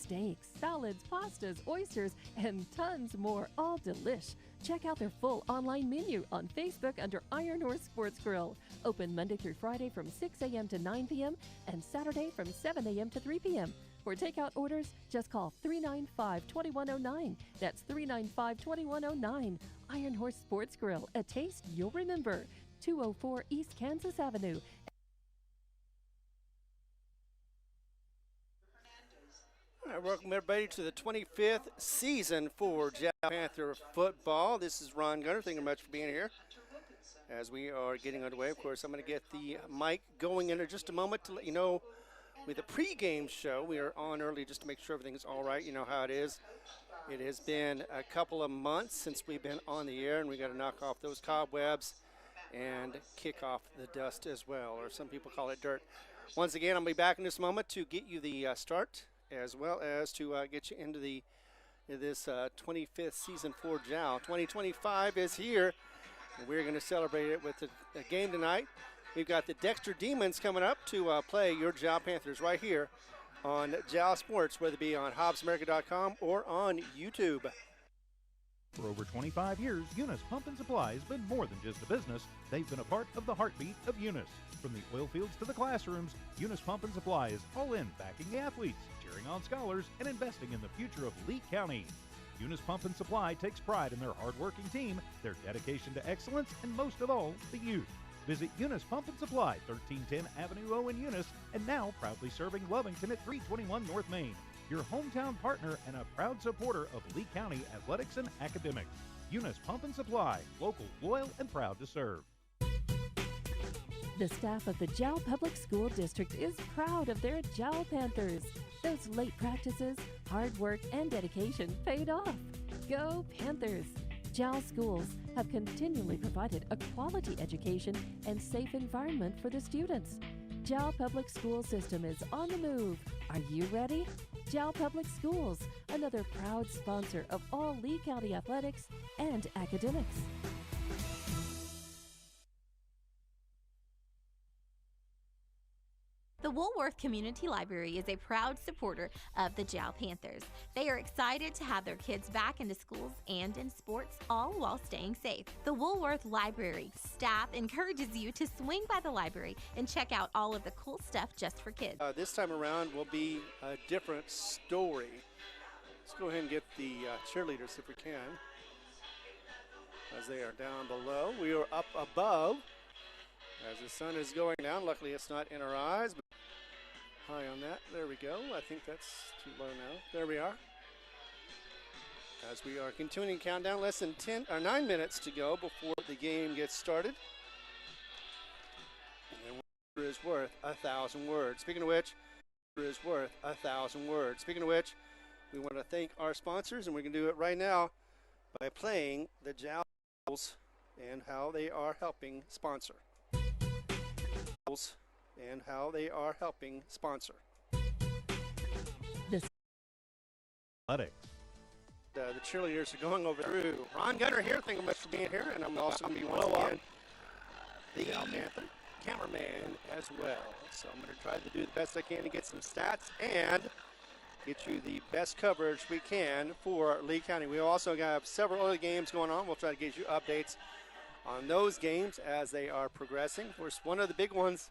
steaks, salads, pastas, oysters, and tons more, all delish. Check out their full online menu on Facebook under Iron Horse Sports Grill. Open Monday through Friday from 6 a.m. to 9 p.m. and Saturday from 7 a.m. to 3 p.m. For takeout orders, just call 395-2109. That's 395-2109. Iron Horse Sports Grill, a taste you'll remember. 204 East Kansas Avenue. All right, welcome everybody to the 25th season for Jal Panther football. This is Ron Gunner. Thank you very much for being here. As we are getting underway, of course, I'm going to get the mic going in just a moment to let you know with the pregame show. We are on early just to make sure everything's all right. You know how it is. It has been a couple of months since we've been on the air, and we got to knock off those cobwebs and kick off the dust as well, or some people call it dirt. Once again, I'll be back in this moment to get you the start, as well as to get you into this 25th season for JAL. 2025 is here, and we're going to celebrate it with a game tonight. We've got the Dexter Demons coming up to play your JAL Panthers right here on JAL Sports, whether it be on HobbsAmerica.com or on YouTube. For over 25 years, Eunice Pump and Supply has been more than just a business. They've been a part of the heartbeat of Eunice. From the oil fields to the classrooms, Eunice Pump and Supply is all in backing the athletes, cheering on scholars, and investing in the future of Lee County. Eunice Pump and Supply takes pride in their hardworking team, their dedication to excellence, and most of all, the youth. Visit Eunice Pump and Supply, 1310 Avenue O in Eunice, and now proudly serving Lovington at 321 North Main. Your hometown partner and a proud supporter of Lee County athletics and academics. Eunice Pump and Supply, local, loyal, and proud to serve. The staff of the JAL Public School District is proud of their JAL Panthers. Those late practices, hard work, and dedication paid off. Go Panthers! JAL schools have continually provided a quality education and safe environment for the students. JAL Public School System is on the move. Are you ready? JAL Public Schools, another proud sponsor of all Lee County athletics and academics. The Woolworth Community Library is a proud supporter of the JAL Panthers. They are excited to have their kids back into schools and in sports, all while staying safe. The Woolworth Library staff encourages you to swing by the library and check out all of the cool stuff just for kids. This time around will be a different story. Let's go ahead and get the cheerleaders if we can, as they are down below. We are up above as the sun is going down. Luckily, it's not in our eyes, but high on that. There we go. I think that's too low now. There we are. As we are continuing countdown, less than 9 minutes to go before the game gets started. And word is worth 1,000 words. Speaking of which, word is worth 1,000 words. Speaking of which, we want to thank our sponsors, and we're going to do it right now by playing the JAL and how they are helping sponsor. And how they are helping sponsor. This the cheerleaders are going over through. Ron Gunner here, thank you much for being here, and I'm also going to be once again the Panther cameraman as well. So I'm going to try to do the best I can to get some stats and get you the best coverage we can for Lee County. We also got several other games going on. We'll try to get you updates on those games as they are progressing. Of course, one of the big ones,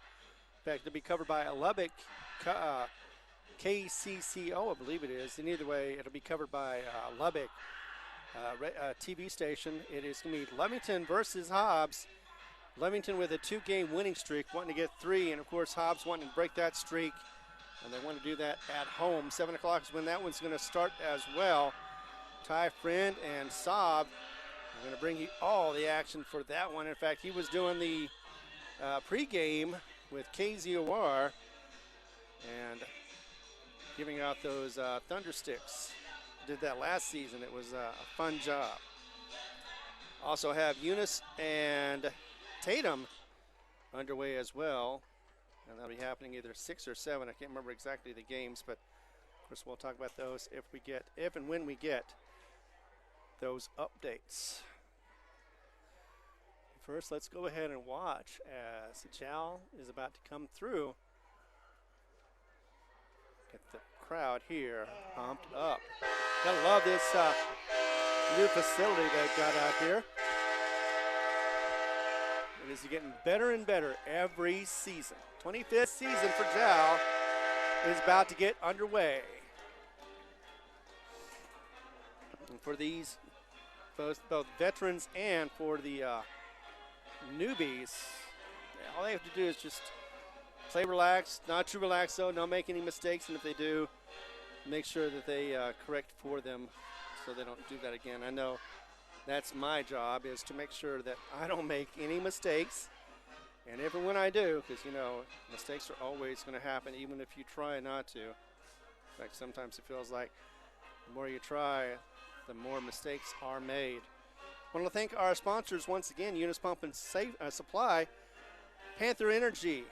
in fact, to be covered by a Lubbock KCCO, I believe it is. And either way, it'll be covered by Lubbock TV station. It is going to be Lovington versus Hobbs. Lovington with a 2-game winning streak, wanting to get 3, and of course Hobbs wanting to break that streak, and they want to do that at home. 7 o'clock is when that one's going to start as well. Ty Friend and Saab I'm going to bring you all the action for that one. In fact, he was doing the pregame with KZOR and giving out those Thunder Sticks. Did that last season. It was a fun job. Also have Eunice and Tatum underway as well. And that'll be happening either 6 or 7. I can't remember exactly the games, but of course we'll talk about those if and when we get those updates. First, let's go ahead and watch as Jal is about to come through. Get the crowd here pumped up. Gotta love this new facility they've got out here. It is getting better and better every season. 25th season for Jal is about to get underway. And for these both veterans and for the newbies, all they have to do is just play relaxed, not too relaxed though, not make any mistakes, and if they do, make sure that they correct for them so they don't do that again. I know that's my job, is to make sure that I don't make any mistakes, and even when I do, because, you know, mistakes are always going to happen even if you try not to. In fact, sometimes it feels like the more you try, the more mistakes are made. I want to thank our sponsors once again, Eunice Pump and Supply, Panther Energy,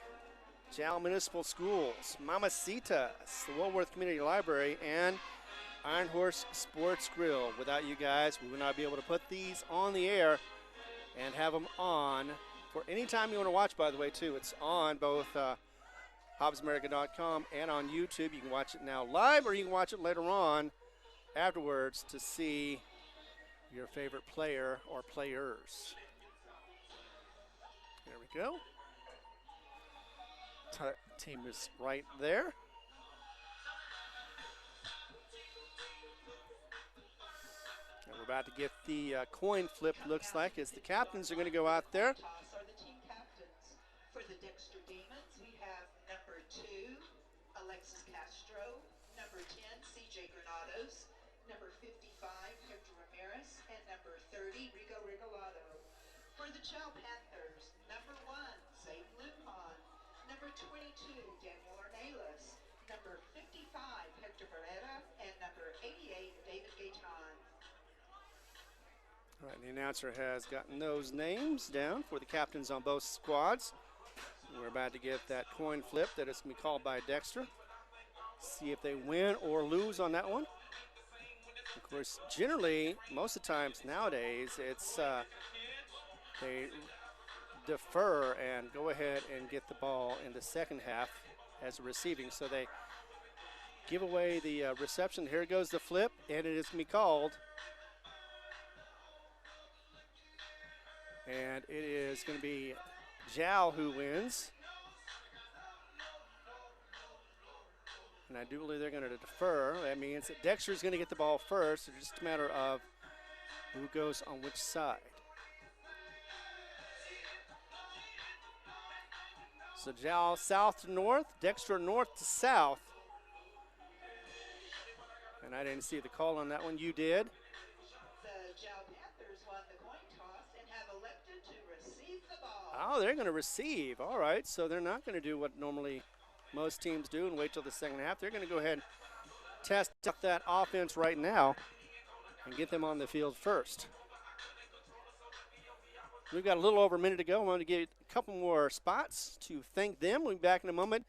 Jal Municipal Schools, Mamacitas, the Woolworth Community Library, and Iron Horse Sports Grill. Without you guys, we would not be able to put these on the air and have them on for any time you want to watch, by the way, too. It's on both HobbsAmerica.com and on YouTube. You can watch it now live, or you can watch it later on afterwards to see your favorite player or players. There we go. Team is right there. And we're about to get the coin flip, looks like, as the captains are going to go out there. Toss are the team captains. For the Dexter Demons, we have number 2, Alexis Castro, number 10, CJ Granados, number 55, Hector Ramirez, and number 30, Rigo Regalado. For the Jal Panthers, number 1, Zayden Lupon, number 22, Daniel Ornelas, number 55, Hector Barrera, and number 88, David Gaitan. All right, the announcer has gotten those names down for the captains on both squads. We're about to get that coin flip that is going to be called by Dexter. See if they win or lose on that one. Of course, generally, most of the times nowadays, it's they defer and go ahead and get the ball in the second half as a receiving. So they give away the reception. Here goes the flip, and it is going to be called. And it is going to be Jal who wins. And I do believe they're going to defer. That means that Dexter's going to get the ball first. It's just a matter of who goes on which side. So Jal south to north, Dexter north to south. And I didn't see the call on that one. You did. The Jal Panthers won the coin toss and have elected to receive the ball. Oh, they're going to receive. All right, so they're not going to do what normally most teams do and wait till the second half. They're going to go ahead and test out that offense right now and get them on the field first. We've got a little over a minute to go. I want to give a couple more spots to thank them. We'll be back in a moment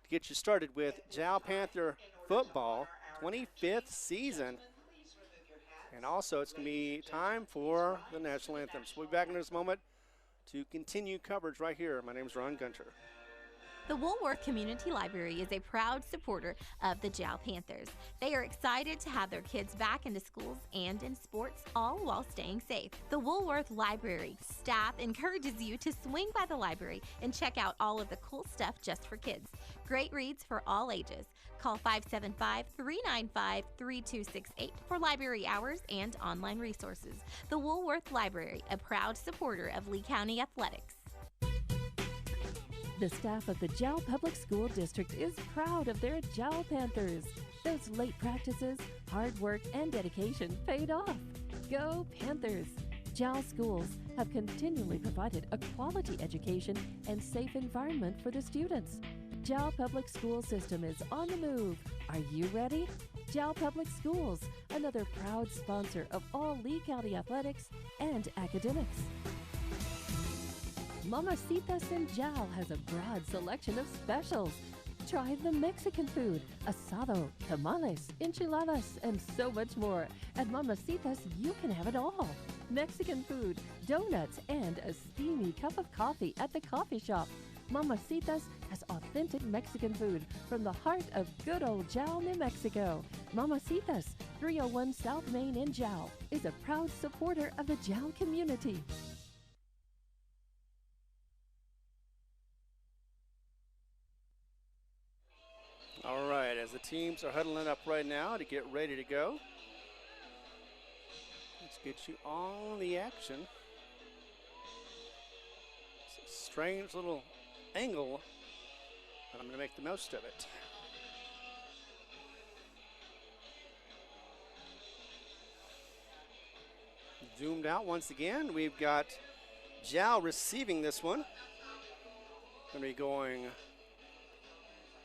to get you started with Jal Panther football, 25th season. And also, it's going to be time for the national anthem. So we'll be back in this moment to continue coverage right here. My name is Ron Gunter. The Woolworth Community Library is a proud supporter of the Jal Panthers. They are excited to have their kids back into schools and in sports, all while staying safe. The Woolworth Library staff encourages you to swing by the library and check out all of the cool stuff just for kids. Great reads for all ages. Call 575-395-3268 for library hours and online resources. The Woolworth Library, a proud supporter of Lee County Athletics. The staff of the Jal Public School District is proud of their Jal Panthers. Those late practices, hard work, and dedication paid off. Go Panthers! Jal schools have continually provided a quality education and safe environment for the students. Jal Public School System is on the move. Are you ready? Jal Public Schools, another proud sponsor of all Lee County athletics and academics. Mamacitas in Jal has a broad selection of specials. Try the Mexican food, asado, tamales, enchiladas, and so much more. At Mamacitas, you can have it all. Mexican food, donuts, and a steamy cup of coffee at the coffee shop. Mamacitas has authentic Mexican food from the heart of good old Jal, New Mexico. Mamacitas, 301 South Main in Jal, is a proud supporter of the Jal community. All right, as the teams are huddling up right now to get ready to go, let's get you on the action. It's a strange little angle, but I'm going to make the most of it. Zoomed out once again. We've got Jal receiving this one. Going to be going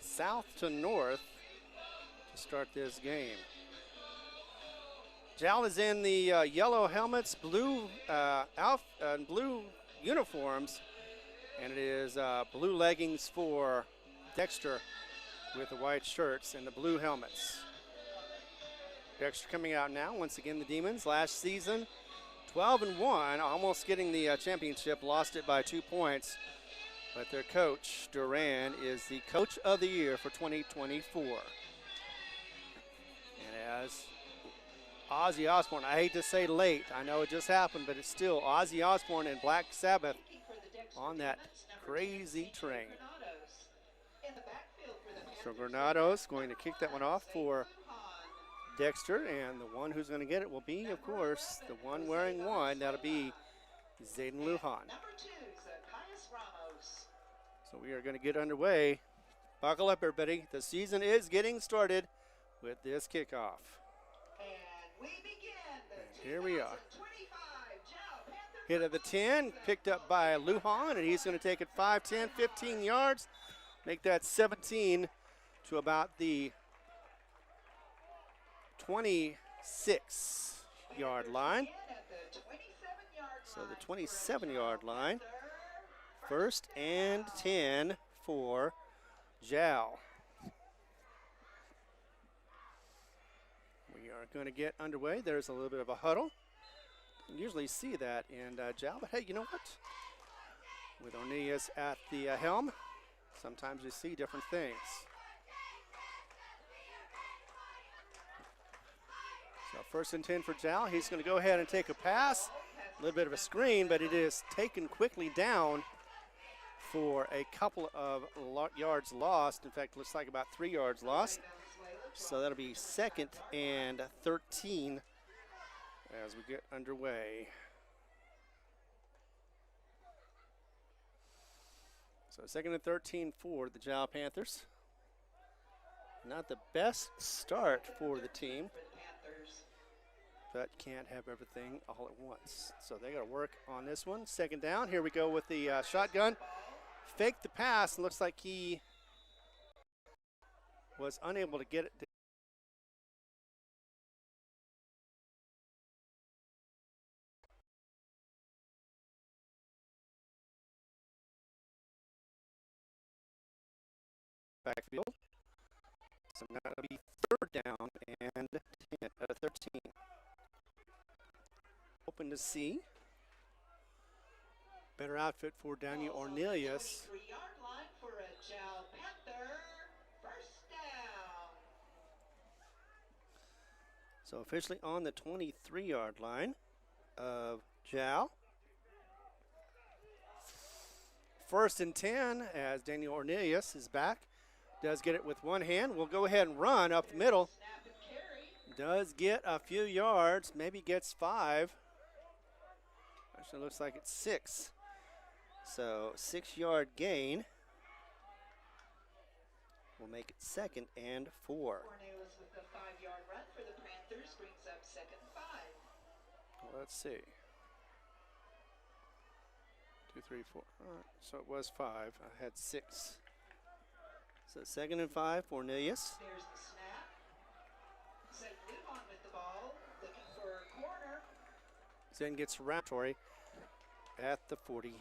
south to north to start this game. Jal is in the yellow helmets, blue blue uniforms, and it is blue leggings for Dexter with the white shirts and the blue helmets. Dexter coming out now. Once again, the Demons last season 12-1, almost getting the championship, lost it by 2 points. But their coach, Duran, is the coach of the year for 2024. And as Ozzy Osbourne, I hate to say late, I know it just happened, but it's still Ozzy Osbourne and Black Sabbath on that crazy train. So Granado's going to kick that one off for Dexter, and the one who's going to get it will be, of course, the one wearing one. That'll be Zayden Lujan. So we are going to get underway. Buckle up, everybody. The season is getting started with this kickoff. And we begin the Here we are. 2025 Jal Panthers. Hit at the 10, picked up by Lujan, and he's going to take it 5, 10, 15 yards. Make that 17 to about the 26-yard line. So the 27-yard line. First and 10 for Jal. We are going to get underway. There's a little bit of a huddle. You usually see that in Jal, but hey, you know what? With Ornelas at the helm, sometimes you see different things. So first and 10 for Jal. He's going to go ahead and take a pass. A little bit of a screen, but it is taken quickly down for a couple of yards lost. In fact, looks like about 3 yards lost. So that'll be 2nd and 13 as we get underway. So 2nd and 13 for the Jal Panthers. Not the best start for the team, but can't have everything all at once. So they got to work on this one. 2nd down. Here we go with the shotgun. Faked the pass, and looks like he was unable to get it. Backfield. So now it'll be 3rd down and 13. Hoping to see better outfit for Daniel Ornelas. 23-yard line for a Jal Panther. First down. So officially on the 23-yard line of Jal. 1st and 10 as Daniel Ornelas is back. Does get it with one hand. We'll go ahead and run up the middle. Snap and carry. Does get a few yards, maybe gets 5. Actually looks like it's 6. So 6-yard gain. We'll make it 2nd and 4. Ornelas with the 5-yard run for the Panthers brings up 2nd and 5. Well, let's see. 2, 3, 4. All right, so it was 5. I had 6. So 2nd and 5 for Ornelas. There's the snap. Zayden Lujan with the ball, looking for a corner. Then gets Raptory at the 41.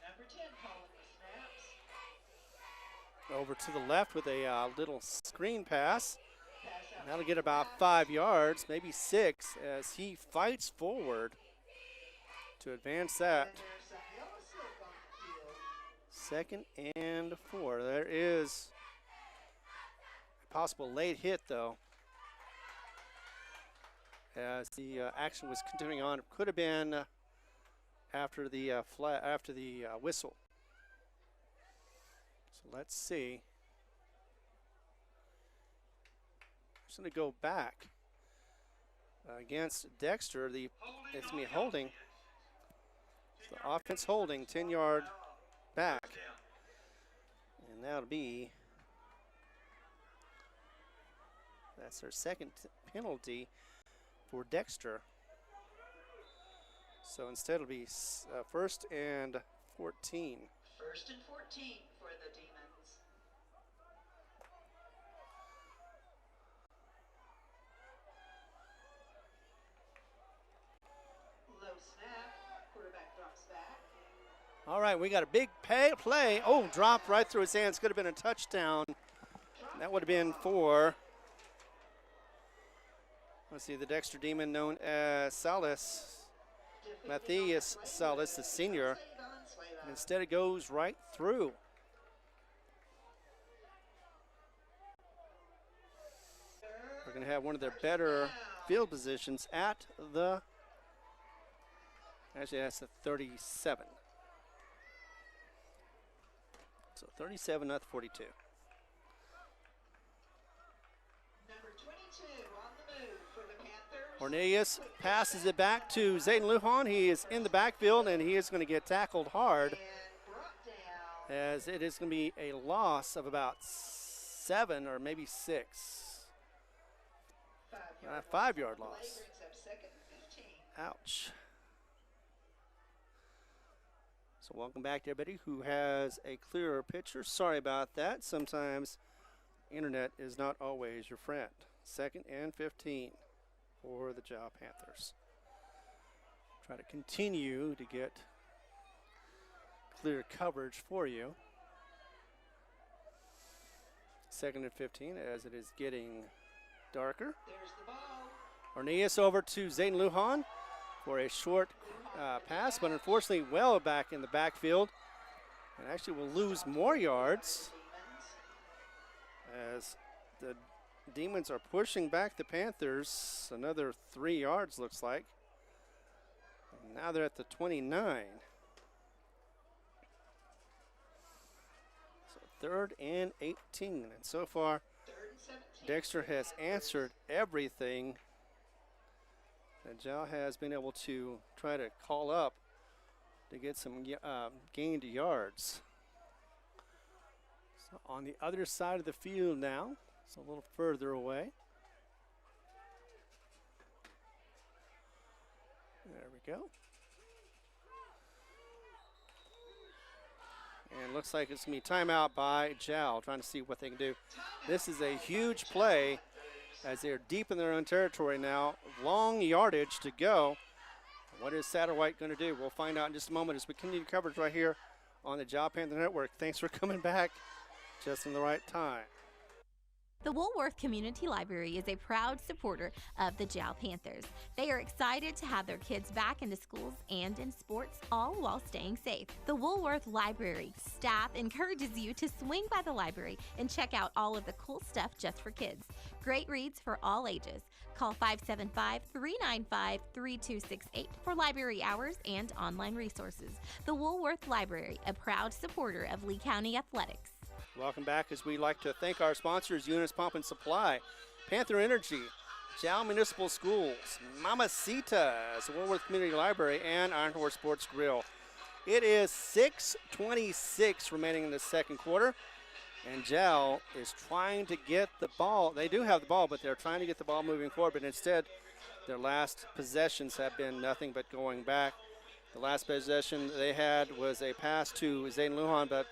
Number 10 calling the snaps. over to the left with a little screen pass. That'll get about 5 yards, maybe 6, as he fights forward to advance that. 2nd and 4. There is a possible late hit, though, as the action was continuing on. It could have been after the whistle. So let's see. Just going to go back against Dexter. It's me holding. The offense holding 10-yard back, and that'll be, that's their 2nd penalty for Dexter. So instead it'll be 1st and 14. 1st and 14 for the Demons. Low snap, quarterback drops back. All right, we got a big play. Oh, dropped right through his hands. Could have been a touchdown. That would have been for, let's see, the Dexter Demon known as Salas. Matthias Salas, the senior. And instead it goes right through. We're going to have one of their better field positions at the, actually that's the 37. So 37, not 42. Number 22 on the move for the Panthers. Cornelius passes it back to Zayden Lujan. He is in the backfield, and he is going to get tackled hard, And brought down. as it is going to be a loss of about 7 or maybe 6. 5-yard loss. Delay brings up 2nd and 15. Ouch. So welcome back to everybody who has a clearer picture. Sorry about that. Sometimes internet is not always your friend. 2nd and 15 for the Jal Panthers. Try to continue to get clear coverage for you. 2nd and 15 as it is getting darker. There's the ball. Orneas over to Zayden Lujan for a short pass, but unfortunately well back in the backfield. And actually will lose more yards as the Demons are pushing back the Panthers. Another 3 yards looks like. And now they're at the 29. So 3rd and 18. And so far, 3rd and 17. Dexter has answered everything that Jal has been able to try to call up to get some gained yards. So on the other side of the field now, it's a little further away. There we go. And looks like it's going to be timeout by Jal, trying to see what they can do. This is a huge play as they're deep in their own territory now. Long yardage to go. What is Satterwhite going to do? We'll find out in just a moment as we continue coverage right here on the Jal Panther Network. Thanks for coming back just in the right time. The Woolworth Community Library is a proud supporter of the Jal Panthers. They are excited to have their kids back into schools and in sports, all while staying safe. The Woolworth Library staff encourages you to swing by the library and check out all of the cool stuff just for kids. Great reads for all ages. Call 575-395-3268 for library hours and online resources. The Woolworth Library, a proud supporter of Lee County Athletics. Welcome back as we like to thank our sponsors, Eunice Pump and Supply, Panther Energy, Jal Municipal Schools, Mamacitas, Woolworth Community Library, and Iron Horse Sports Grill. It is 6:26 remaining in the second quarter, and Jal is trying to get the ball. They do have the ball, but they're trying to get the ball moving forward, but instead their last possessions have been nothing but going back. The last possession they had was a pass to Zayden Lujan, but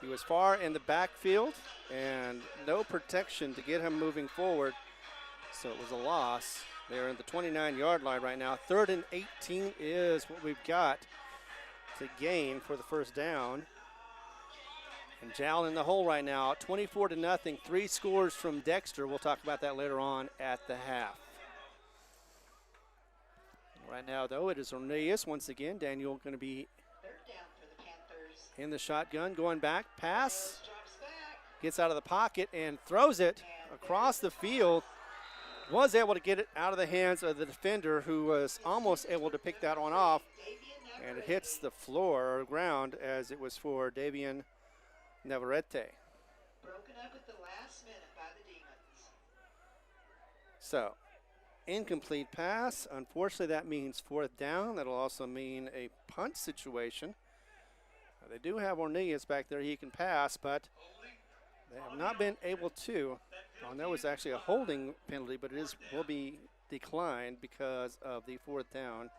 he was far in the backfield and no protection to get him moving forward, so it was a loss. They're in the 29-yard line right now. 3rd and 18 is what we've got to gain for the first down. And Jal in the hole right now, 24-0. 3 scores from Dexter. We'll talk about that later on at the half. Right now, though, it is Orneas once again. Daniel going to be Third down for the Panthers. in the shotgun, going back, pass, gets out of the pocket and throws it across the field. Was able to get it out of the hands of the defender, who was almost able to pick that one off, and it hits the floor or ground as it was for Davian Navarrete. Broken up at the last minute by the Demons. So, incomplete pass. Unfortunately, that means 4th down. That'll also mean a punt situation. They do have Orneas back there. He can pass, but they have not been able to. Well, there was actually a holding penalty, but will be declined because of the 4th down.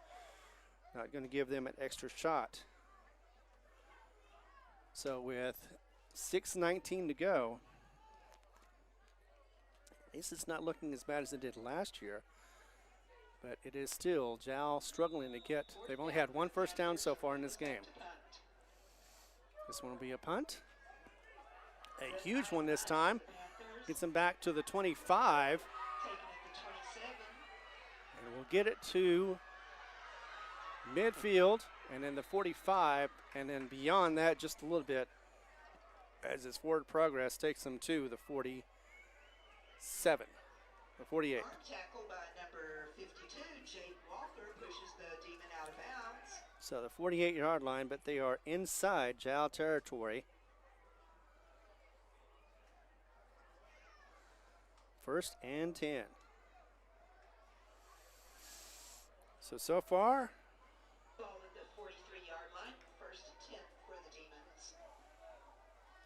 Not going to give them an extra shot. So with 6:19 to go, at least it's not looking as bad as it did last year, but it is still Jal struggling to get. They've only had 1 first down so far in this game. This one will be a punt. A huge one this time. Gets them back to the 25. Taken at the 27. And we'll get it to midfield and then the 45, and then beyond that just a little bit as his forward progress takes them to the 47, the 48. Arm tackle by number 52, Jade Walker, pushes the Demon out of bounds. So the 48-yard line, but they are inside Jal territory. 1st and 10. So far, Ball at the 43-yard line, 1st and 10 for the Demons.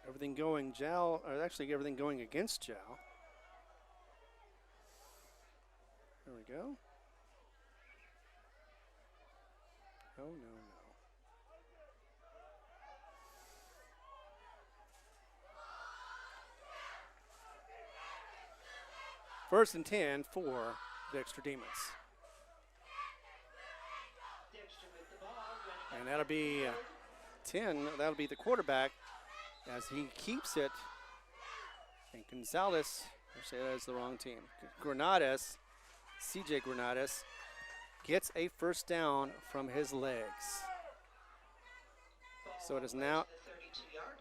everything going Jal, or actually everything going against Jal. There we go. Oh, no. 1st and 10 for Dexter Demons. Dexter with the ball, running And that'll be 10. That'll be the quarterback as he keeps it. And Gonzalez, actually that is the wrong team. Granades, CJ Granades, gets a 1st down from his legs. So it is now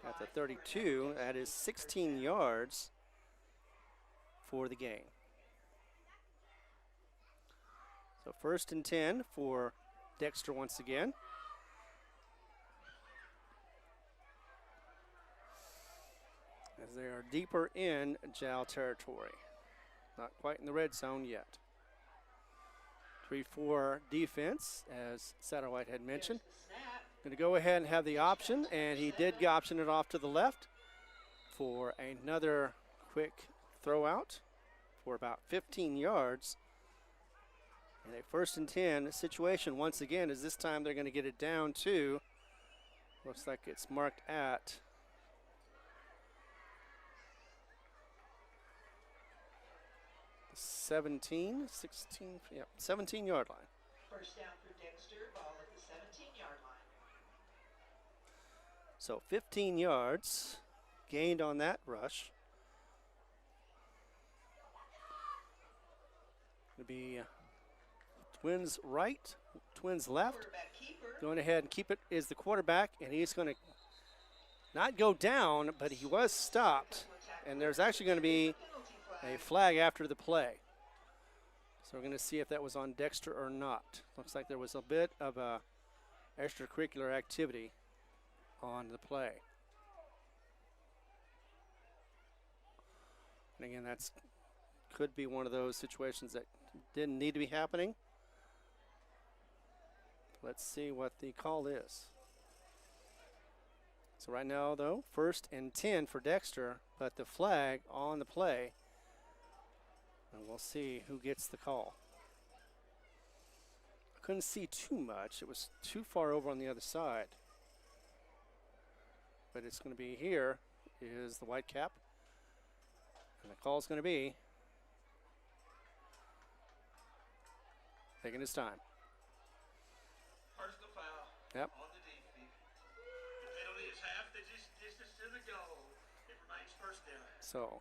at the 32. That is 16 yards for the game. So 1st and 10 for Dexter once again. As they are deeper in Jal territory. Not quite in the red zone yet. 3-4 defense, as Satterwhite had mentioned. Going to go ahead and have the option, and he did option it off to the left for another quick throw out for about 15 yards. And a 1st and 10 situation once again, as this time they're going to get it down to, looks like it's marked at 17, 16, yeah, 17-yard line. 1st down for Dexter, ball at the 17-yard line. So 15 yards gained on that rush. It'll be Twins right, Twins left. Quarterback keeper. Going ahead and keep it is the quarterback, and he's going to not go down, but he was stopped. And there's actually going to be a flag after the play. So we're going to see if that was on Dexter or not. Looks like there was a bit of a extracurricular activity on the play. And again, that's could be one of those situations that didn't need to be happening. Let's see what the call is. So right now, though, 1st and 10 for Dexter, but the flag on the play. And we'll see who gets the call. I couldn't see too much. It was too far over on the other side. But it's going to be here is the white cap. And the call is going to be taking his time. Personal foul. Yep. On the defense. The penalty is half the distance to the So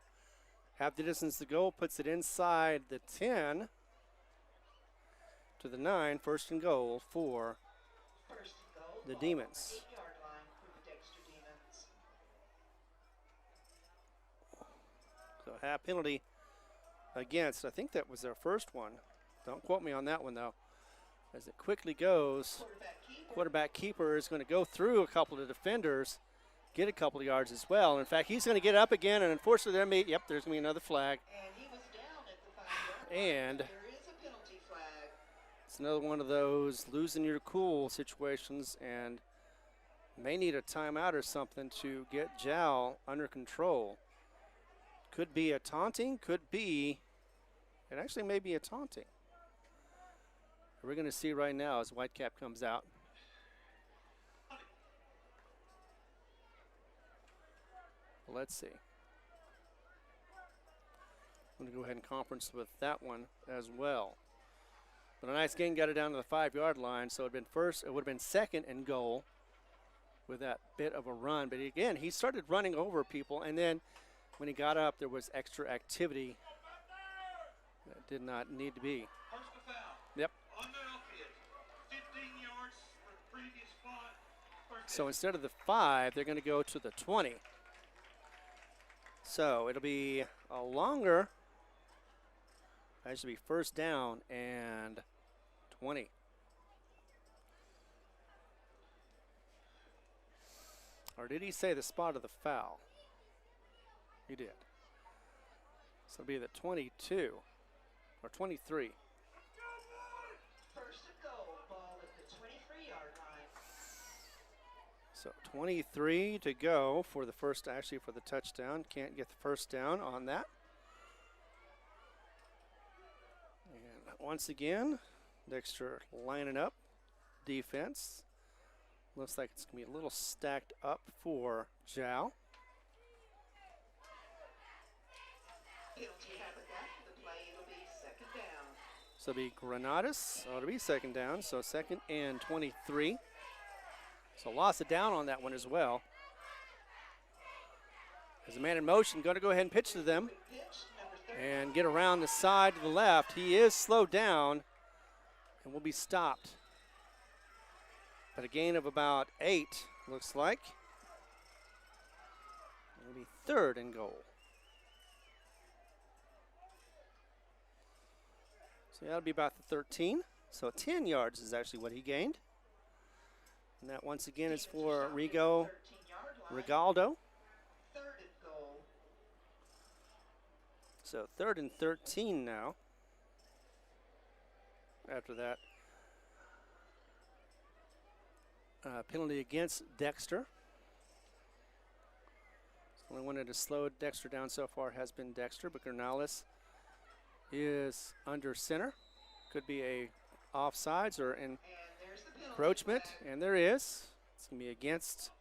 half the distance to go, puts it inside the 10 to the 9, first and goal for the Demons. 8-yard line for the Dexter Demons. So half penalty against, I think that was their first one. Don't quote me on that one though. As it quickly goes, quarterback keeper is going to go through a couple of defenders, get a couple of yards as well. In fact, he's going to get up again, and unfortunately, there's going to be another flag. And he was down at the 5-yard line. And There is a penalty flag. it's another one of those losing your cool situations, and may need a timeout or something to get Jal under control. Could be a taunting, it actually may be a taunting. We're going to see right now as Whitecap comes out. Let's see. I'm going to go ahead and conference with that one as well. But a nice gain, got it down to the 5-yard line, so it would have been second and goal with that bit of a run. But again, he started running over people, and then when he got up, there was extra activity that did not need to be. Yep. So instead of the 5, they're going to go to the 20. So it'll be a longer, that should be first down and 20. Or did he say the spot of the foul? He did. So it'll be the 22 or 23. First and goal, ball at the 23-yard line. So 23 to go for the for the touchdown. Can't get the first down on that. And once again, Dexter lining up defense. Looks like it's going to be a little stacked up for Jal. Penalty habitat for the play. It'll be second down. So it'll be Granados. Oh, it'll be second down. So second and 23. So loss of down on that one as well. As a man in motion, going to go ahead and pitch to them Pitch, number 30. and get around the side to the left. He is slowed down and will be stopped. But a gain of about 8, looks like. It'll be third and goal. So that'll be about the 13. So 10 yards is actually what he gained. And that once again is for Rigo 13-yard line. Rigaldo. Third and goal. So 3rd and 13 now. After that penalty against Dexter. The only one that has slowed Dexter down so far has been Dexter, but Granales is under center. Could be a offsides or an And there's the penalty encroachment, flag. and there is. It's going to be against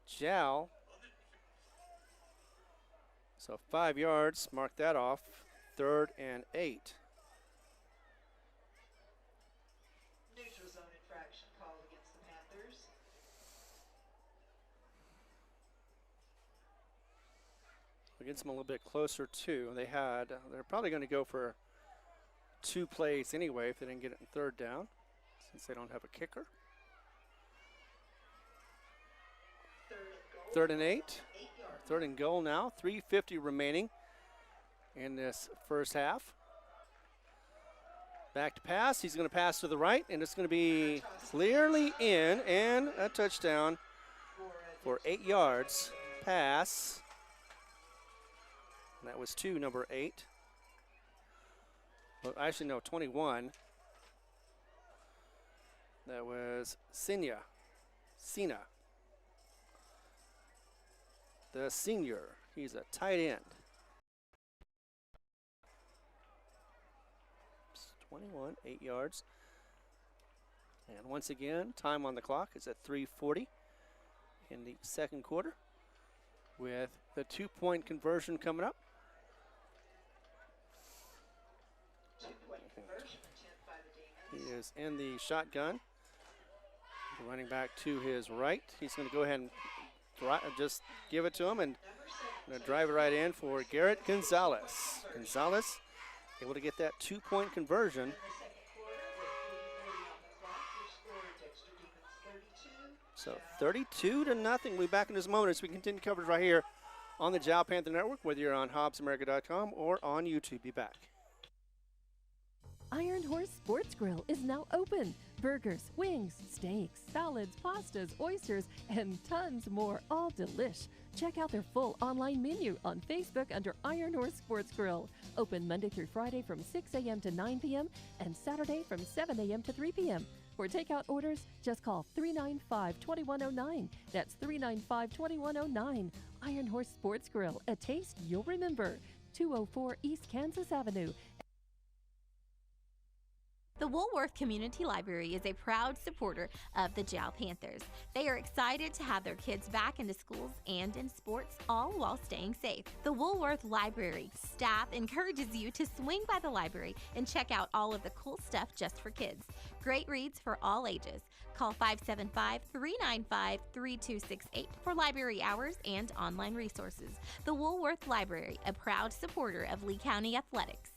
Jal. So 5 yards, mark that off. 3rd and 8. Neutral zone infraction called against the Panthers. Gets them a little bit closer too. They're probably going to go for 2 plays anyway if they didn't get it in 3rd down, since they don't have a kicker. Third 3rd and goal. and 8. 8-yard 3rd and goal now. 3:50 remaining in this first half. Back to pass. He's going to pass to the right, and it's going to be clearly in, and a touchdown for 8 yards. Pass. And that was to number 8. Well, actually, no, 21. That was Sina. The senior. He's a tight end. 21, 8 yards. And once again, time on the clock is at 3:40 in the second quarter, with the 2-point conversion coming up. 2-point conversion attempt by the He Demons. is in the shotgun. The running back to his right. He's going to go ahead and just give it to him and gonna drive it right in for Garrett Gonzalez. Gonzalez able to get that 2-point conversion. So 32-0. We'll be back in just a moment as we continue coverage right here on the Jal Panther Network, whether you're on HobbsAmerica.com or on YouTube. Be back. Iron Horse Sports Grill is now open. Burgers, wings, steaks, salads, pastas, oysters, and tons more, all delish. Check out their full online menu on Facebook under Iron Horse Sports Grill. Open Monday through Friday from 6 a.m. to 9 p.m. and Saturday from 7 a.m. to 3 p.m. For takeout orders, just call 395-2109. That's 395-2109. Iron Horse Sports Grill, a taste you'll remember. 204 East Kansas Avenue. The Woolworth Community Library is a proud supporter of the Jal Panthers. They are excited to have their kids back into schools and in sports, all while staying safe. The Woolworth Library staff encourages you to swing by the library and check out all of the cool stuff just for kids. Great reads for all ages. Call 575-395-3268 for library hours and online resources. The Woolworth Library, a proud supporter of Lee County Athletics.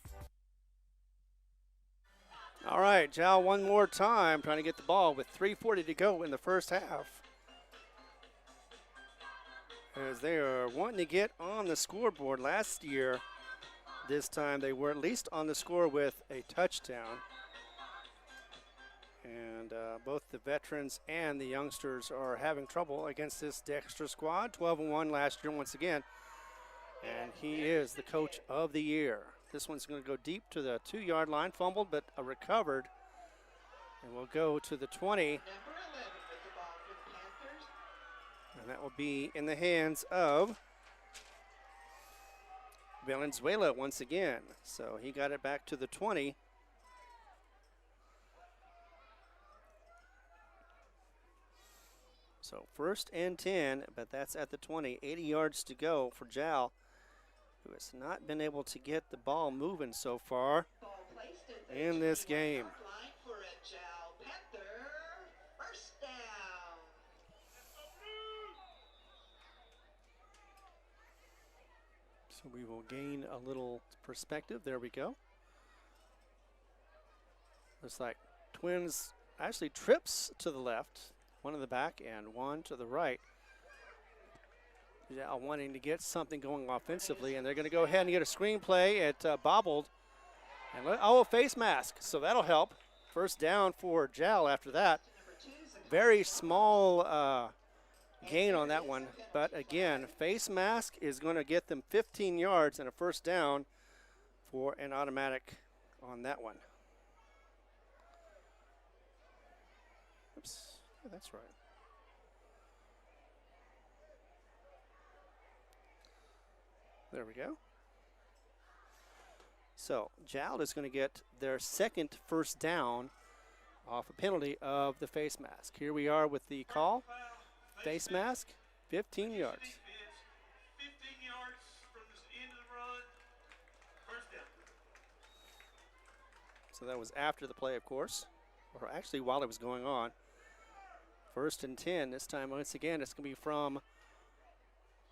All right, Jal one more time trying to get the ball with 3:40 to go in the first half. As they are wanting to get on the scoreboard. Last year, this time they were at least on the score with a touchdown. And both the veterans and the youngsters are having trouble against this Dexter squad. 12-1 last year once again. And he is the coach of the year. This one's going to go deep to the 2-yard line, fumbled but recovered. And we'll go to the 20. And that will be in the hands of Valenzuela once again. So he got it back to the 20. So 1st and 10, but that's at the 20. 80 yards to go for Jal, who has not been able to get the ball moving so far in this game. So we will gain a little perspective. There we go. Looks like Twins actually trips to the left, one in the back and one to the right. Yeah, wanting to get something going offensively, and they're going to go ahead and get a screenplay at bobbled. And a face mask, so that'll help. First down for Jal after that. Very small gain on that one, but again, face mask is going to get them 15 yards and a first down for an automatic on that one. Oops, yeah, that's right. There we go. So Jal is going to get their second first down off a penalty of the face mask. Here we are with the call. Face mask, 15 yards. 15 yards from the end of the run, first down. So that was after the play, of course, or actually while it was going on. 1st and 10. This time, once again, it's going to be from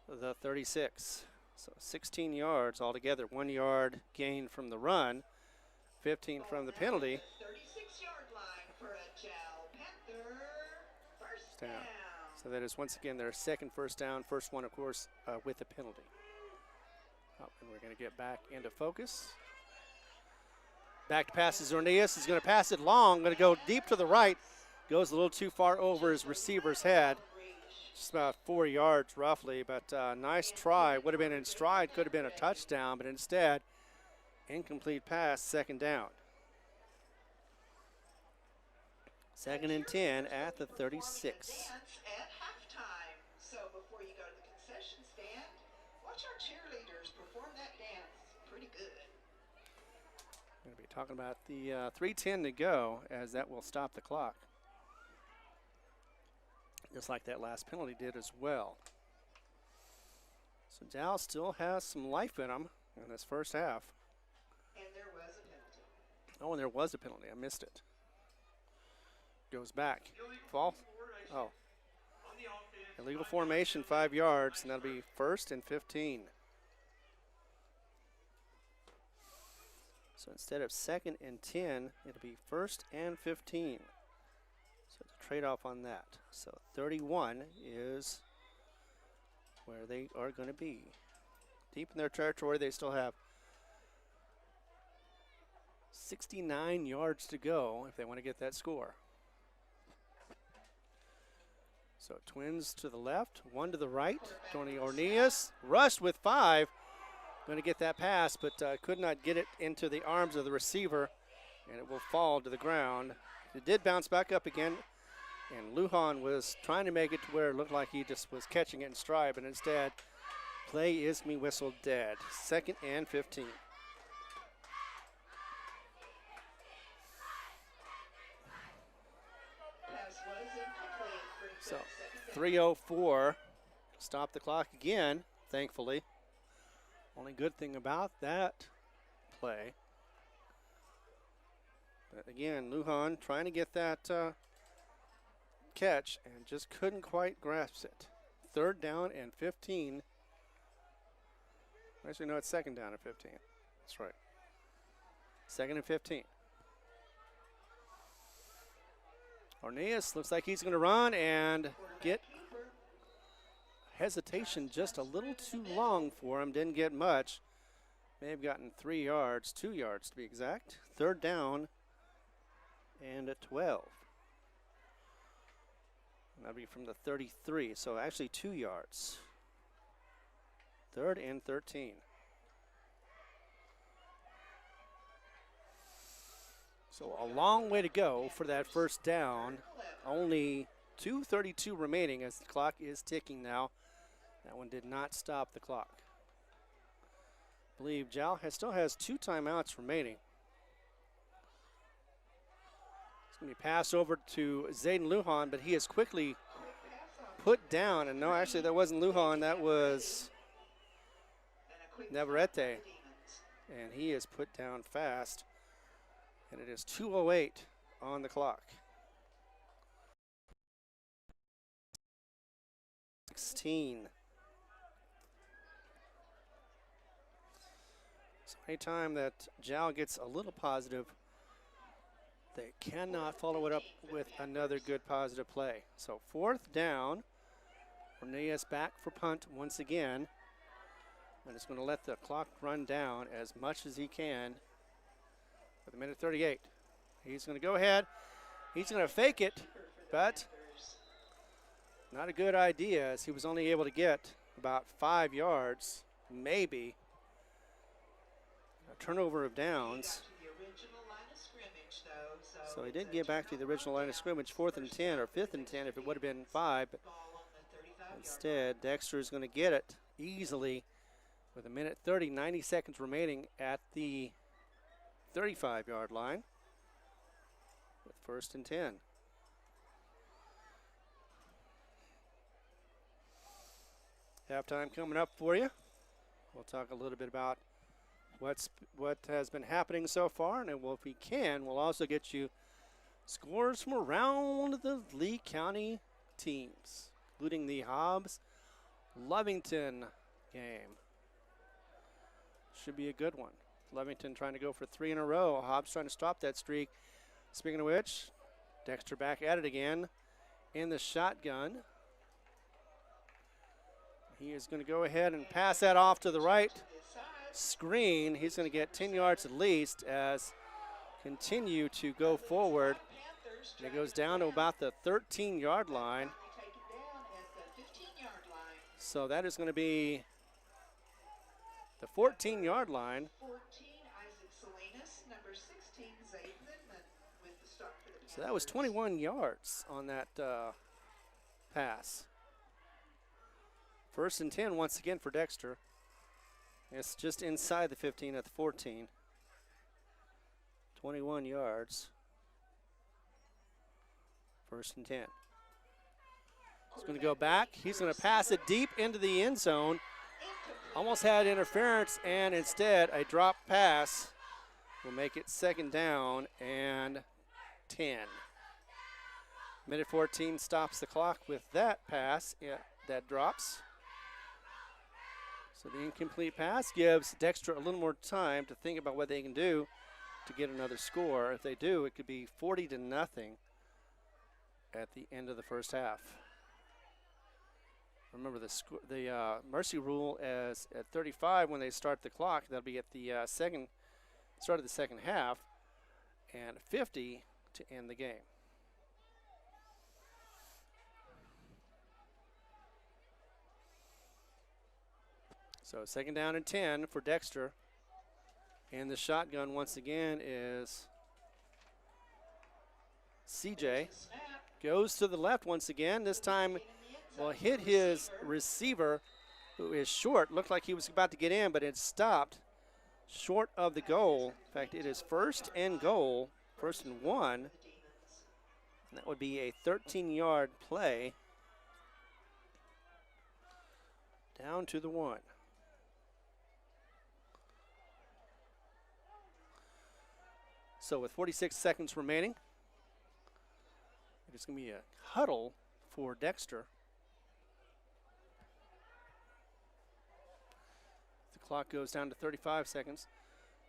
the 36. So 16 yards altogether. 1 yard gain from the run, 15 from the penalty. 36-yard line for a Jal Panther first Down. down. So that is once again their second first down. First one, of course, with a penalty. Oh, and we're going to get back into focus. Back to passes. Orneas is going to pass it long. Going to go deep to the right. Goes a little too far over his receiver's head. Just about 4 yards roughly, but nice try. Would have been in stride, could have been a touchdown, but instead, incomplete pass, second down. 2nd and 10 at the 36. At halftime. So before you go to the concession stand, watch our cheerleaders perform that dance. Pretty good. We're going to be talking about the 3:10 to go, as that will stop the clock. Just like that last penalty did as well. So Jal still has some life in him in this first half. And there was a penalty. Oh, and there was a penalty. I missed it. Goes back. Fall. Oh. On the offense, Illegal formation, 5 yards, and that'll be 1st and 15. So instead of 2nd and 10, it'll be 1st and 15. So it's a trade-off on that. So 31 is where they are going to be. Deep in their territory, they still have 69 yards to go if they want to get that score. So Twins to the left, 1 to the right. Tony Orneas rushed with 5. Going to get that pass, but could not get it into the arms of the receiver, and it will fall to the ground. It did bounce back up again, and Lujan was trying to make it to where it looked like he just was catching it in stride, but instead, play is going to be whistled dead. 2nd and 15. So 3:04, stop the clock again, thankfully. Only good thing about that play. But again, Lujan trying to get that catch and just couldn't quite grasp it. 3rd down and 15. Actually, no, it's 2nd down and 15. That's right. 2nd and 15. Orneas looks like he's going to run and get hesitation just a little too long for him. Didn't get much. May have gotten 3 yards, 2 yards to be exact. 3rd down and at 12. And that'll be from the 33, so actually 2 yards. 3rd and 13. So a long way to go for that 1st down. Only 2:32 remaining as the clock is ticking now. That one did not stop the clock. I believe Jal still has 2 timeouts remaining. It's going to be passed over to Zayden Lujan, but he is quickly put down. And no, actually, that wasn't Lujan. That was Navarrete. And he is put down fast. And it is 2:08 on the clock. 16. So anytime that Jal gets a little positive, they cannot follow it up with another good positive play. So 4th down. Orneas back for punt once again. And it's going to let the clock run down as much as he can with 1:38. He's going to go ahead. He's going to fake it, but not a good idea as he was only able to get about 5 yards, maybe. A turnover of downs. So he did get back to the original line of scrimmage, 4th and 10 or 5th and 10 if it would have been 5. But instead, Dexter is going to get it easily with 1:30, 90 seconds remaining at the 35-yard line with 1st and 10. Halftime coming up for you. We'll talk a little bit about what has been happening so far, and if we can, we'll also get you scores from around the Lee County teams, including the Hobbs-Lovington game. Should be a good one. Lovington trying to go for 3 in a row. Hobbs trying to stop that streak. Speaking of which, Dexter back at it again in the shotgun. He is going to go ahead and pass that off to the right screen. He's going to get 10 yards at least as continue to go forward. And it goes down to about the 13-yard line. So that is going to be the 14-yard line. So that was 21 yards on that pass. 1st and 10 once again for Dexter. It's just inside the 15 at the 14. 21 yards. 1st and 10. He's going to go back. He's going to pass it deep into the end zone. Almost had interference, and instead a drop pass will make it 2nd down and 10. Minute 14 stops the clock with that pass. Yeah, that drops. So the incomplete pass gives Dexter a little more time to think about what they can do to get another score. If they do, it could be 40-0 at the end of the first half. Remember the mercy rule is at 35 when they start the clock. That'll be at the start of the second half, and 50 to end the game. So second down and 10 for Dexter. And the shotgun once again is CJ. Goes to the left once again. This time will hit his receiver, who is short. Looked like he was about to get in, but it stopped short of the goal. In fact, it is first and goal, 1st and 1. And that would be a 13-yard play down to the 1. So with 46 seconds remaining, it's going to be a huddle for Dexter. The clock goes down to 35 seconds.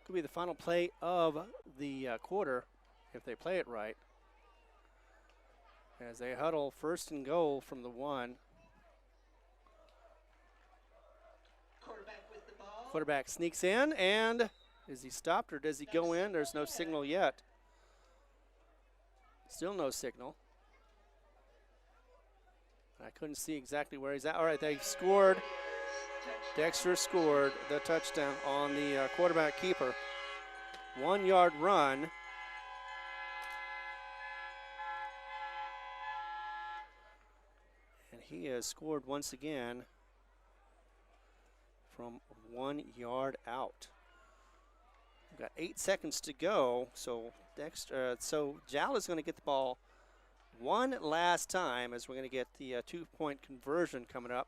Could be the final play of the quarter if they play it right. As they huddle, 1st and goal from the 1. Quarterback with the ball. Quarterback sneaks in, and is he stopped or does he go in? There's no signal yet. Still no signal. I couldn't see exactly where he's at. All right, they scored. Dexter scored the touchdown on the quarterback keeper. 1-yard run. And he has scored once again from 1 yard out. We've got 8 seconds to go, so Jal is going to get the ball one last time as we're going to get the 2-point conversion coming up.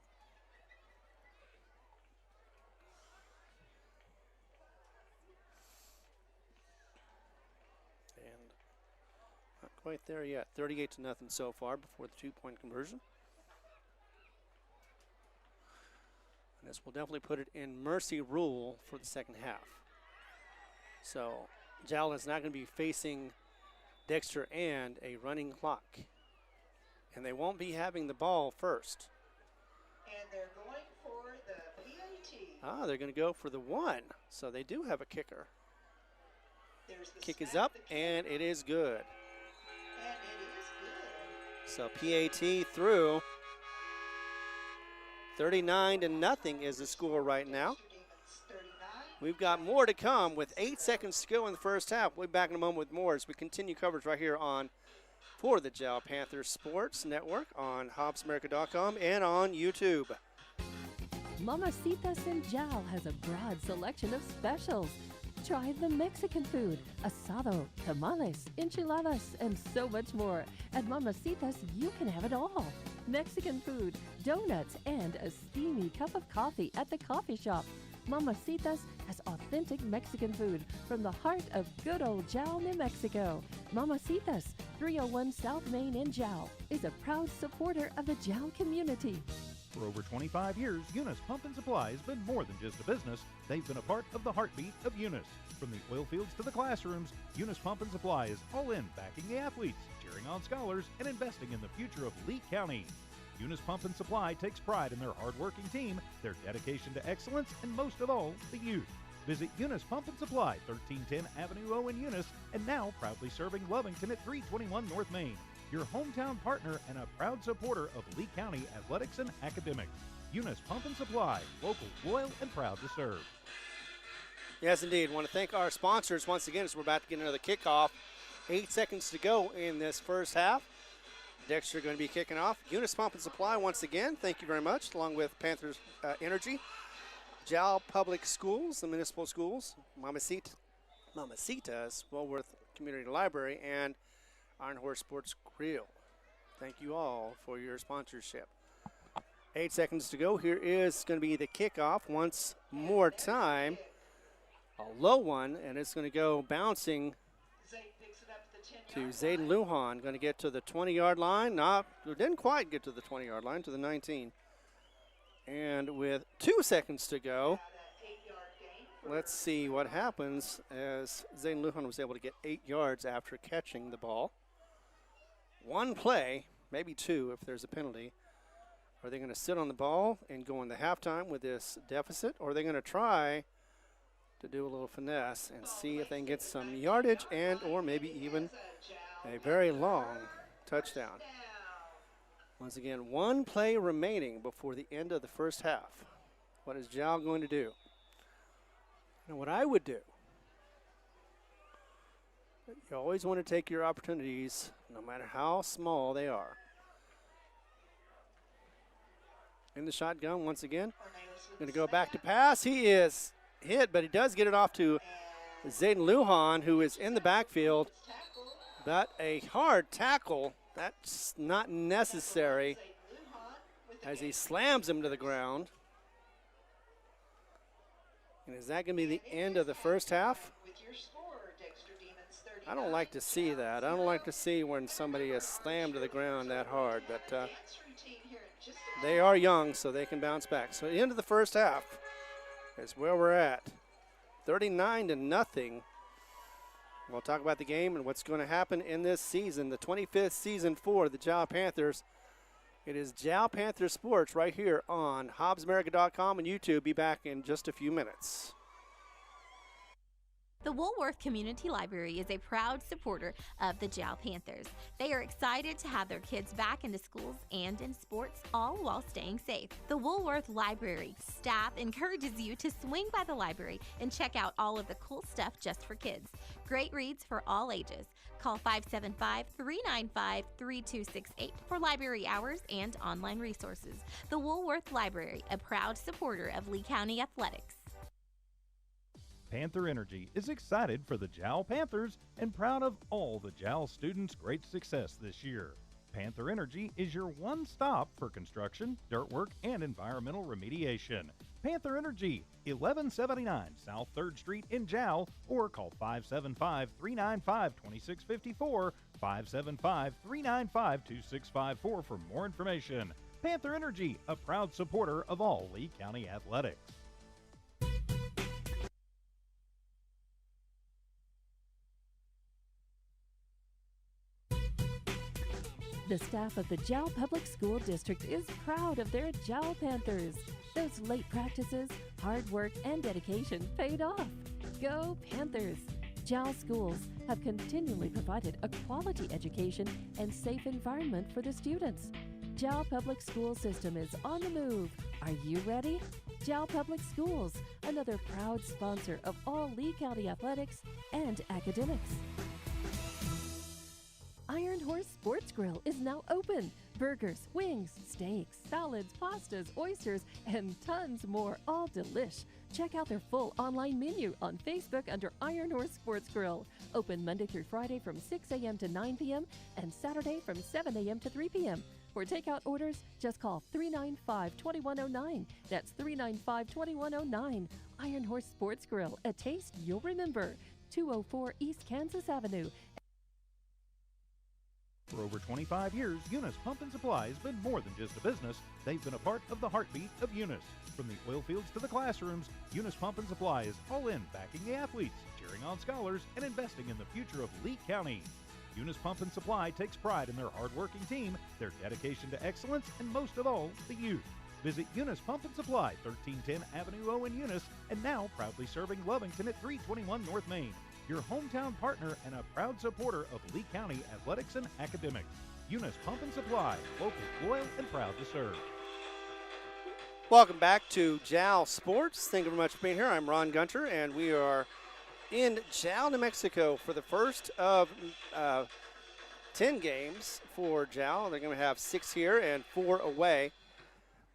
And not quite there yet. 38-0 so far before the 2-point conversion. And this will definitely put it in mercy rule for the second half. So Jal is not going to be facing Dexter and a running clock. And they won't be having the ball first. And they're going for the PAT. They're going to go for the 1. So they do have a kicker. There's the Kick is snap, up, the kick, and it is good. and it is good. So PAT through. 39-0 is the score right now. Dexter Demons 39. We've got more to come with 8 seconds to go in the first half. We'll be back in a moment with more as we continue coverage right here for the Jal Panthers Sports Network on HobbsAmerica.com and on YouTube. Mamacitas in Jal has a broad selection of specials. Try the Mexican food, asado, tamales, enchiladas, and so much more. At Mamacitas, you can have it all. Mexican food, donuts, and a steamy cup of coffee at the coffee shop. Mamacitas has authentic Mexican food from the heart of good old Jal, New Mexico. Mamacitas, 301 South Main in Jal, is a proud supporter of the Jal community. For over 25 years, Eunice Pump and Supply has been more than just a business. They've been a part of the heartbeat of Eunice. From the oil fields to the classrooms, Eunice Pump and Supply is all in backing the athletes, cheering on scholars, and investing in the future of Lee County. Eunice Pump and Supply takes pride in their hard-working team, their dedication to excellence, and most of all, the youth. Visit Eunice Pump and Supply, 1310 Avenue O in Eunice, and now proudly serving Lovington at 321 North Main. Your hometown partner and a proud supporter of Lee County athletics and academics. Eunice Pump and Supply, local, loyal, and proud to serve. Yes, indeed. Want to thank our sponsors once again as we're about to get another kickoff. 8 seconds to go in this first half. Dexter going to be kicking off. Eunice Pump and Supply once again. Thank you very much, along with Panthers Energy. Jal Public Schools, the municipal schools, Mamacitas, Woolworth Community Library, and Iron Horse Sports Grill. Thank you all for your sponsorship. 8 seconds to go. Here is going to be the kickoff once more time. A low one, and it's going to go bouncing Zay picks it up at to Zayden Lujan. Going to get to the 20-yard line. Didn't quite get to the 20-yard line, to the 19. And with 2 seconds to go, let's see what happens as Zayden Lujan was able to get 8 yards after catching the ball. One play, maybe two if there's a penalty. Are they going to sit on the ball and go into halftime with this deficit, or are they going to try to do a little finesse and see if they can get some yardage and or maybe even a very long touchdown? Once again, one play remaining before the end of the first half. What is Jal going to do? And what I would do, you always want to take your opportunities, no matter how small they are. In the shotgun once again. Going to go back to pass. He is hit, but he does get it off to Zayden Lujan, who is in the backfield. But a hard tackle, that's not necessary, as he slams him to the ground. And is that going to be the end of the first half? I don't like to see that. I don't like to see when somebody is slammed to the ground that hard, but they are young, so they can bounce back. So the end of the first half is where we're at. 39-0. We'll talk about the game and what's going to happen in this season, the 25th season for the Jal Panthers. It is Jal Panther Sports right here on HobbsAmerica.com and YouTube. Be back in just a few minutes. The Woolworth Community Library is a proud supporter of the Jal Panthers. They are excited to have their kids back into schools and in sports, all while staying safe. The Woolworth Library staff encourages you to swing by the library and check out all of the cool stuff just for kids. Great reads for all ages. Call 575-395-3268 for library hours and online resources. The Woolworth Library, a proud supporter of Lee County Athletics. Panther Energy is excited for the Jal Panthers and proud of all the Jal students' great success this year. Panther Energy is your one stop for construction, dirt work, and environmental remediation. Panther Energy, 1179 South 3rd Street in Jal, or call 575-395-2654, 575-395-2654 for more information. Panther Energy, a proud supporter of all Lee County athletics. The staff of the Jal Public School District is proud of their Jal Panthers. Those late practices, hard work, and dedication paid off. Go Panthers! Jal schools have continually provided a quality education and safe environment for the students. Jal Public School System is on the move. Are you ready? Jal Public Schools, another proud sponsor of all Lee County athletics and academics. Iron Horse Sports Grill is now open. Burgers, wings, steaks, salads, pastas, oysters, and tons more, all delish. Check out their full online menu on Facebook under Iron Horse Sports Grill. Open Monday through Friday from 6 a.m. to 9 p.m. and Saturday from 7 a.m. to 3 p.m. For takeout orders, just call 395-2109. That's 395-2109. Iron Horse Sports Grill, a taste you'll remember. 204 East Kansas Avenue. For over 25 years, Eunice Pump and Supply has been more than just a business. They've been a part of the heartbeat of Eunice. From the oil fields to the classrooms, Eunice Pump and Supply is all in backing the athletes, cheering on scholars, and investing in the future of Lee County. Eunice Pump and Supply takes pride in their hard-working team, their dedication to excellence, and most of all, the youth. Visit Eunice Pump and Supply, 1310 Avenue O in Eunice, and now proudly serving Lovington at 321 North Main. Your hometown partner and a proud supporter of Lee County athletics and academics. Eunice Pump and Supply, local, loyal, and proud to serve. Welcome back to Jal Sports. Thank you very much for being here. I'm Ron Gunter, and we are in Jal, New Mexico for the first of 10 games for Jal. They're going to have 6 here and 4 away.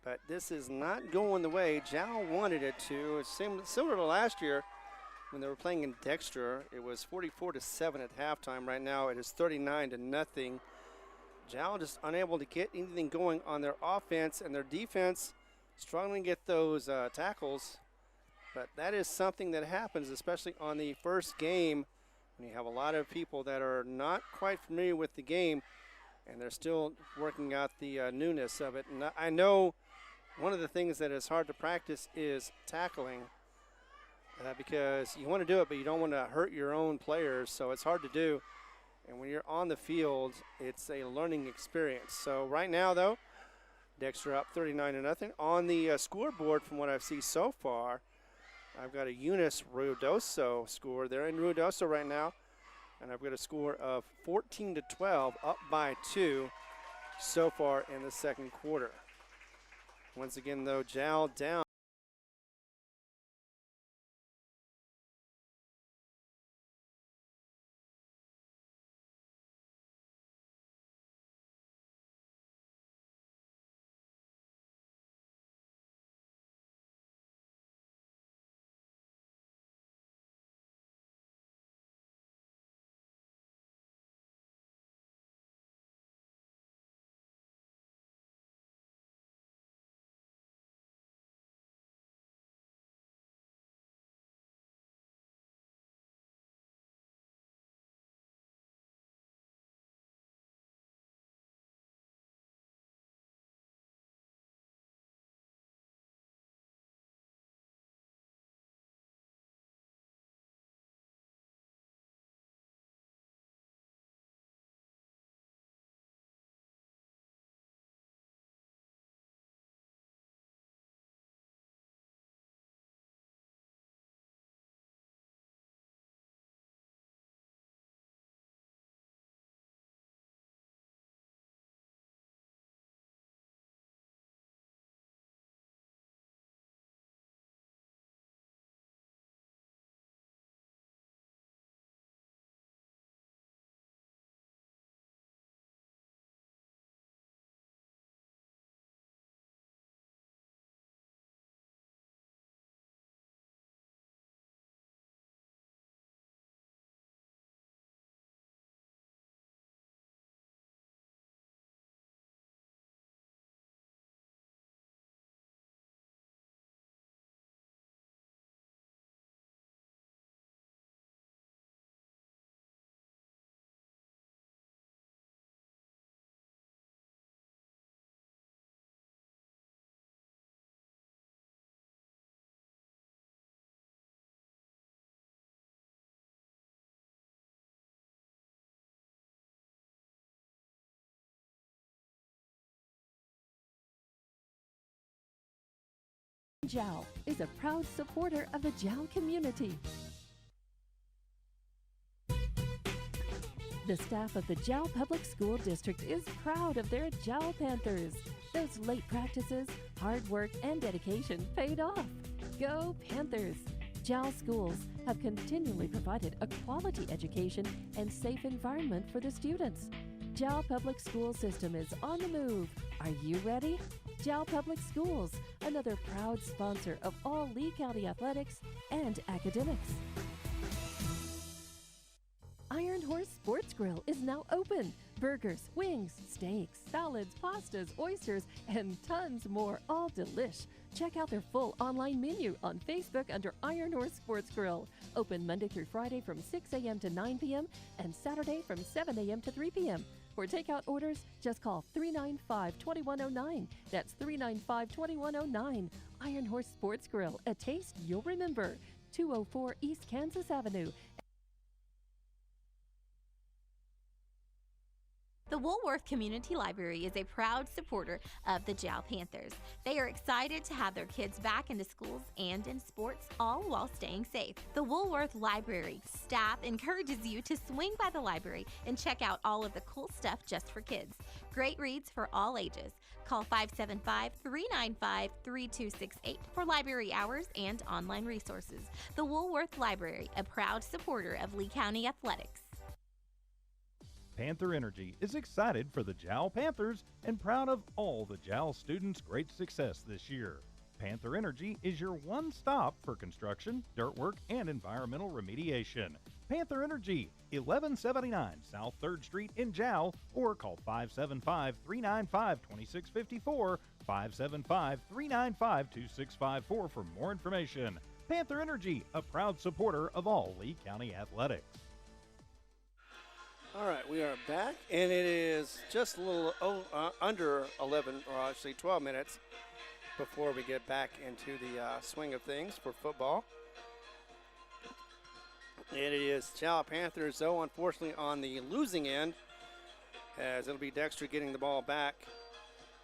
But this is not going the way Jal wanted it to. It's similar to last year. When they were playing in Dexter, it was 44-7 at halftime. Right now, it is 39-0. Jal just unable to get anything going on their offense, and their defense struggling to get those tackles. But that is something that happens, especially on the first game when you have a lot of people that are not quite familiar with the game and they're still working out the newness of it. And I know one of the things that is hard to practice is tackling because you want to do it, but you don't want to hurt your own players, so it's hard to do. And when you're on the field, it's a learning experience. So right now, though, Dexter up 39-0. On the scoreboard, from what I've seen so far, I've got a Eunice Ruidoso score. They're in Ruidoso right now, and I've got a score of 14-12, up by 2 so far in the second quarter. Once again, though, Jal down. Jal is a proud supporter of the Jal community. The staff of the Jal Public School District is proud of their Jal Panthers. Those late practices, hard work, and dedication paid off. Go Panthers! Jal schools have continually provided a quality education and safe environment for the students. Jal Public School System is on the move. Are you ready? Jal Public Schools, another proud sponsor of all Lee County athletics and academics. Iron Horse Sports Grill is now open. Burgers, wings, steaks, salads, pastas, oysters, and tons more, all delish. Check out their full online menu on Facebook under Iron Horse Sports Grill. Open Monday through Friday from 6 a.m. to 9 p.m. and Saturday from 7 a.m. to 3 p.m. For takeout orders, just call 395-2109. That's 395-2109. Iron Horse Sports Grill, a taste you'll remember. 204 East Kansas Avenue. The Woolworth Community Library is a proud supporter of the Jal Panthers. They are excited to have their kids back into schools and in sports, all while staying safe. The Woolworth Library staff encourages you to swing by the library and check out all of the cool stuff just for kids. Great reads for all ages. Call 575-395-3268 for library hours and online resources. The Woolworth Library, a proud supporter of Lee County athletics. Panther Energy is excited for the Jal Panthers and proud of all the Jal students' great success this year. Panther Energy is your one stop for construction, dirt work, and environmental remediation. Panther Energy, 1179 South 3rd Street in Jal, or call 575-395-2654, 575-395-2654 for more information. Panther Energy, a proud supporter of all Lee County athletics. All right, we are back, and it is just a little under 11, or actually 12 minutes before we get back into the swing of things for football. And it is Jal Panthers, though, unfortunately, on the losing end, as it'll be Dexter getting the ball back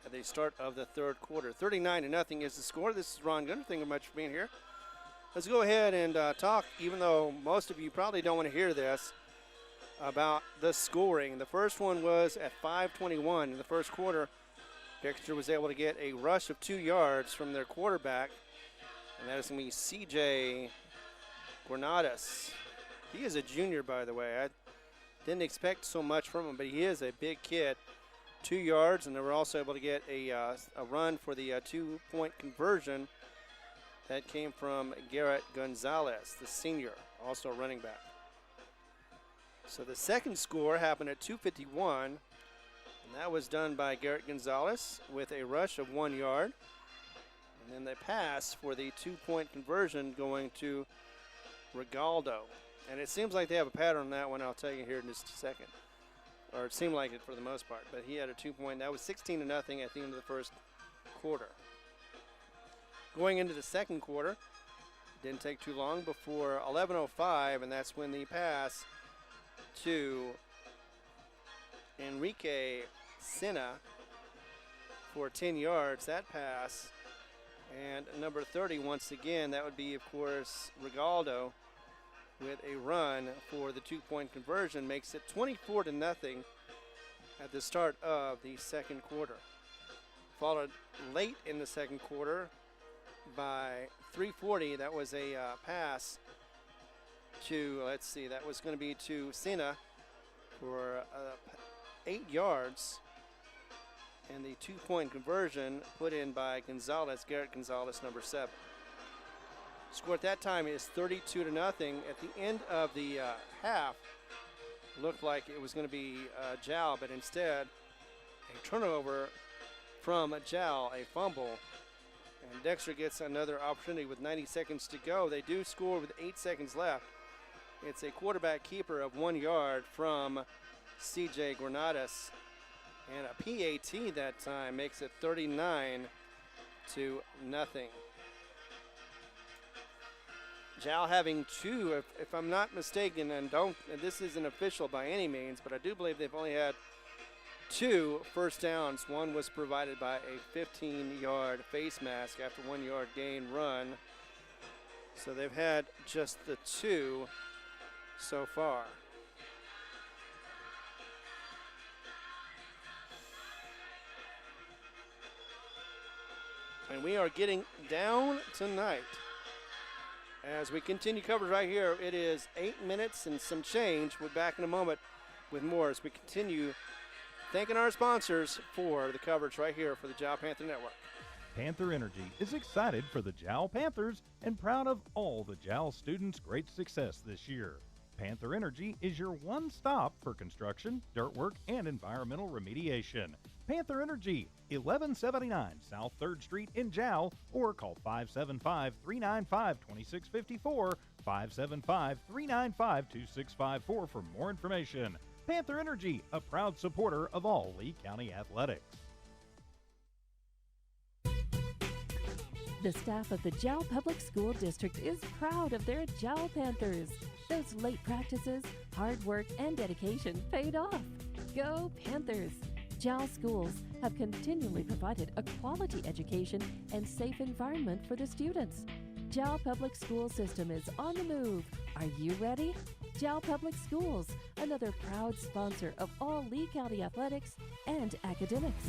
at the start of the third quarter. 39-0 is the score. This is Ron Gunter. Thank you much for being here. Let's go ahead and talk, even though most of you probably don't want to hear this, about the scoring. The first one was at 5:21 in the first quarter. Dexter was able to get a rush of 2 yards from their quarterback, and that is going to be C.J. Granados. He is a junior, by the way. I didn't expect so much from him, but he is a big kid. 2 yards, and they were also able to get a run for the 2-point conversion that came from Garrett Gonzalez, the senior, also a running back. So the second score happened at 2:51, and that was done by Garrett Gonzalez with a rush of 1 yard. And then the pass for the 2-point conversion going to Rigaldo. And it seems like they have a pattern on that one. I'll tell you here in just a second. Or it seemed like it for the most part. But he had a 2-point. That was 16-0 at the end of the first quarter. Going into the second quarter, didn't take too long before 11:05, and that's when the pass to Enrique Sena for 10 yards. That pass. And number 30, once again, that would be, of course, Rigaldo with a run for the 2-point conversion, makes it 24-0 at the start of the second quarter. Followed late in the second quarter by 3:40. That was a pass to, let's see, that was going to be to Sena for 8 yards. And the 2-point conversion put in by Gonzalez, Garrett Gonzalez, number 7. Score at that time is 32-0. At the end of the half, looked like it was going to be Jal, but instead a turnover from Jal, a fumble. And Dexter gets another opportunity with 90 seconds to go. They do score with 8 seconds left. It's a quarterback keeper of 1 yard from C.J. Granados. And a PAT that time makes it 39-0. Jal having 2, if I'm not mistaken, and this isn't official by any means, but I do believe they've only had 2 first downs. One was provided by a 15-yard face mask after 1 yard gain run. So they've had just the 2 so far. And we are getting down tonight. As we continue coverage right here, it is 8 minutes and some change. We're back in a moment with more as we continue thanking our sponsors for the coverage right here for the Jal Panther Network. Panther Energy is excited for the Jal Panthers and proud of all the Jal students' great success this year. Panther Energy is your one stop for construction, dirt work, and environmental remediation. Panther Energy, 1179 South 3rd Street in Jal, or call 575-395-2654, 575-395-2654 for more information. Panther Energy, a proud supporter of all Lee County athletics. The staff of the Jal Public School District is proud of their Jal Panthers. Those late practices, hard work, and dedication paid off. Go Panthers! Jal schools have continually provided a quality education and safe environment for the students. Jal Public School System is on the move. Are you ready? Jal Public Schools, another proud sponsor of all Lee County athletics and academics.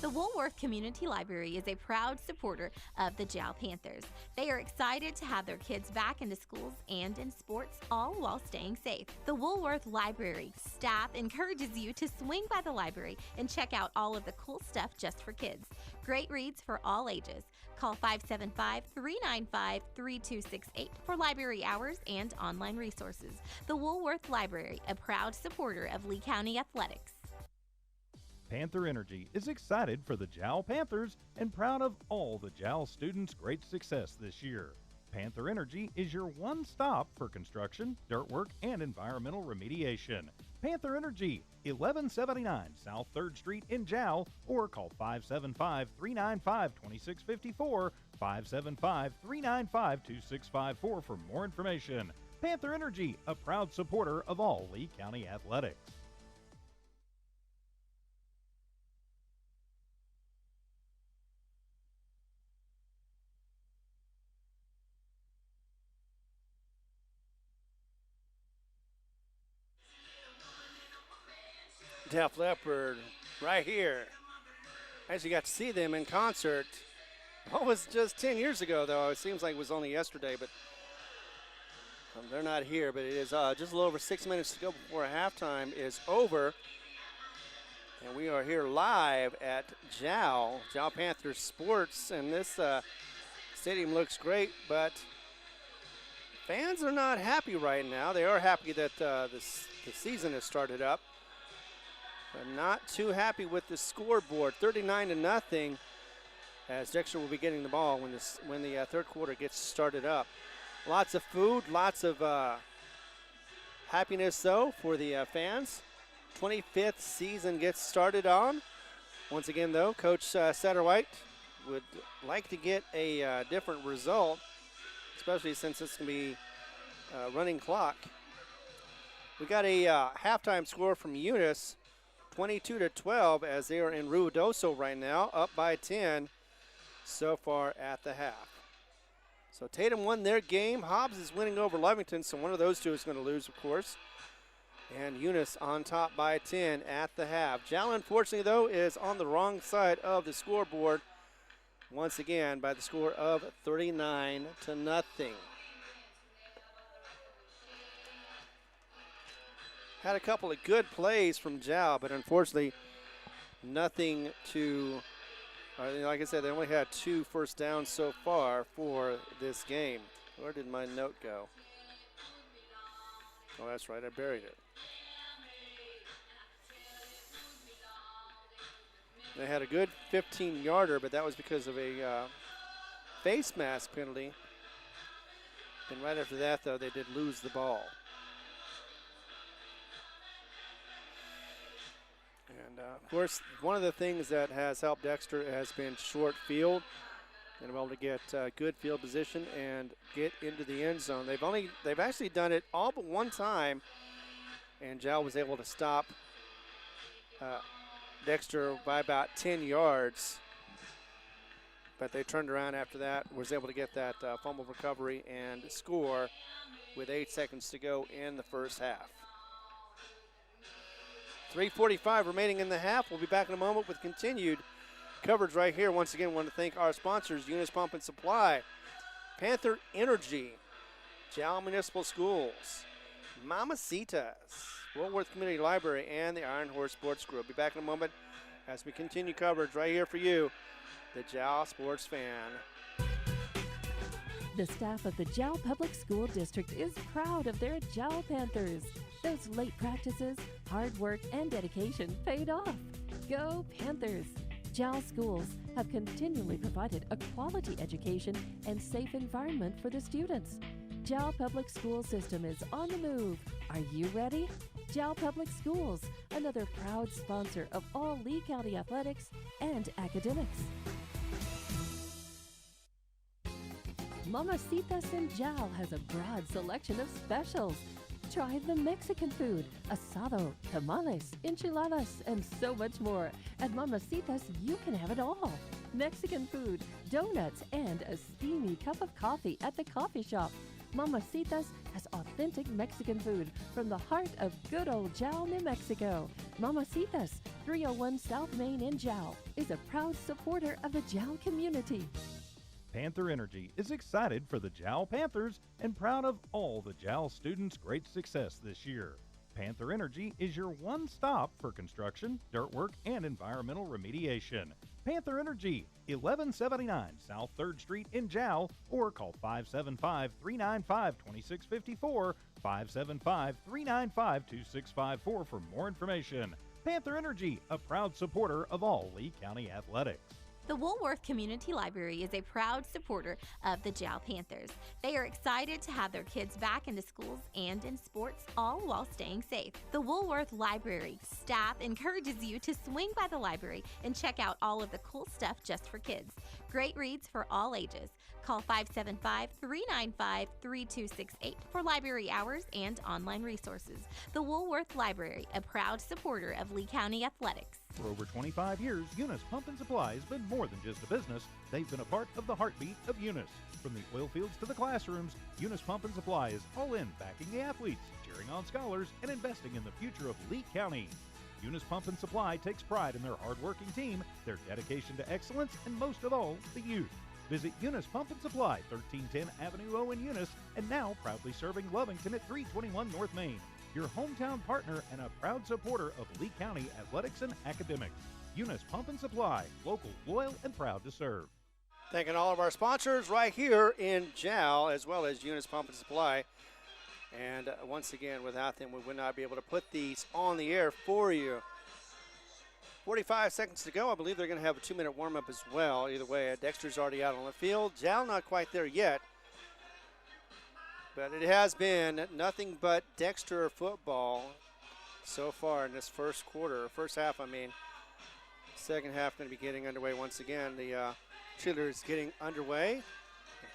The Woolworth Community Library is a proud supporter of the Jal Panthers. They are excited to have their kids back into schools and in sports, all while staying safe. The Woolworth Library staff encourages you to swing by the library and check out all of the cool stuff just for kids. Great reads for all ages. Call 575-395-3268 for library hours and online resources. The Woolworth Library, a proud supporter of Lee County athletics. Panther Energy is excited for the Jal Panthers and proud of all the Jal students' great success this year. Panther Energy is your one stop for construction, dirt work, and environmental remediation. Panther Energy, 1179 South 3rd Street in Jal, or call 575-395-2654, 575-395-2654 for more information. Panther Energy, a proud supporter of all Lee County athletics. Def Leppard right here. I actually got to see them in concert. What was just 10 years ago, though. It seems like it was only yesterday, but they're not here. But it is just a little over 6 minutes to go before halftime is over. And we are here live at Jal Panthers Sports. And this stadium looks great, but fans are not happy right now. They are happy that the season has started up. I'm not too happy with the scoreboard, 39-0, as Dexter will be getting the ball when the third quarter gets started up. Lots of food, lots of happiness, though, for the fans. 25th season gets started on. Once again, though, Coach Satterwhite would like to get a different result, especially since it's going to be running clock. We got a halftime score from Eunice, 22-12, as they are in Ruidoso right now, up by 10 so far at the half. So Tatum won their game. Hobbs is winning over Lovington, so one of those two is going to lose, of course. And Eunice on top by 10 at the half. Jal, unfortunately, though, is on the wrong side of the scoreboard once again by the score of 39-0. Had a couple of good plays from Jal, but unfortunately nothing to, like I said, they only had 2 first downs so far for this game. Where did my note go? Oh, that's right, I buried it. They had a good 15-yarder, but that was because of a face mask penalty. And right after that, though, they did lose the ball. And, of course, one of the things that has helped Dexter has been short field and able to get good field position and get into the end zone. They've actually done it all but one time, and Jal was able to stop Dexter by about 10 yards. But they turned around after that, was able to get that fumble recovery and score with 8 seconds to go in the first half. 3:45 remaining in the half. We'll be back in a moment with continued coverage right here. Once again, I want to thank our sponsors, Eunice Pump and Supply, Panther Energy, Jal Municipal Schools, Mamacitas, Woolworth Community Library, and the Iron Horse Sports Group. We'll be back in a moment as we continue coverage right here for you, the Jal Sports Fan. The staff of the Jal Public School District is proud of their Jal Panthers. Those late practices, hard work, and dedication paid off. Go Panthers! Jal schools have continually provided a quality education and safe environment for the students. Jal Public School System is on the move. Are you ready? Jal Public Schools, another proud sponsor of all Lee County athletics and academics. Mamacitas in Jal has a broad selection of specials. Try the Mexican food, asado, tamales, enchiladas, and so much more. At Mamacitas, you can have it all. Mexican food, donuts, and a steamy cup of coffee at the coffee shop. Mamacitas has authentic Mexican food from the heart of good old Jal, New Mexico. Mamacitas, 301 South Main in Jal, is a proud supporter of the Jal community. Panther Energy is excited for the Jal Panthers and proud of all the Jal students' great success this year. Panther Energy is your one stop for construction, dirt work, and environmental remediation. Panther Energy, 1179 South 3rd Street in Jal, or call 575-395-2654, 575-395-2654 for more information. Panther Energy, a proud supporter of all Lee County athletics. The Woolworth Community Library is a proud supporter of the Jal Panthers. They are excited to have their kids back into schools and in sports, all while staying safe. The Woolworth Library staff encourages you to swing by the library and check out all of the cool stuff just for kids. Great reads for all ages. Call 575-395-3268 for library hours and online resources. The Woolworth Library, a proud supporter of Lee County Athletics. For over 25 years, Eunice Pump and Supply has been more than just a business. They've been a part of the heartbeat of Eunice. From the oil fields to the classrooms, Eunice Pump and Supply is all in backing the athletes, cheering on scholars, and investing in the future of Lee County. Eunice Pump and Supply takes pride in their hard-working team, their dedication to excellence, and most of all, the youth. Visit Eunice Pump and Supply, 1310 Avenue O in Eunice, and now proudly serving Lovington at 321 North Main. Your hometown partner and a proud supporter of Lee County athletics and academics. Eunice Pump and Supply, local, loyal, and proud to serve. Thanking all of our sponsors right here in Jal, as well as Eunice Pump and Supply. And once again, without them, we would not be able to put these on the air for you. 45 seconds to go. I believe they're going to have a 2-minute warm-up as well. Either way, Dexter's already out on the field. Jal not quite there yet. But it has been nothing but Dexter football so far in this first quarter, first half, I mean. Second half going to be getting underway once again. The cheerleaders getting underway. And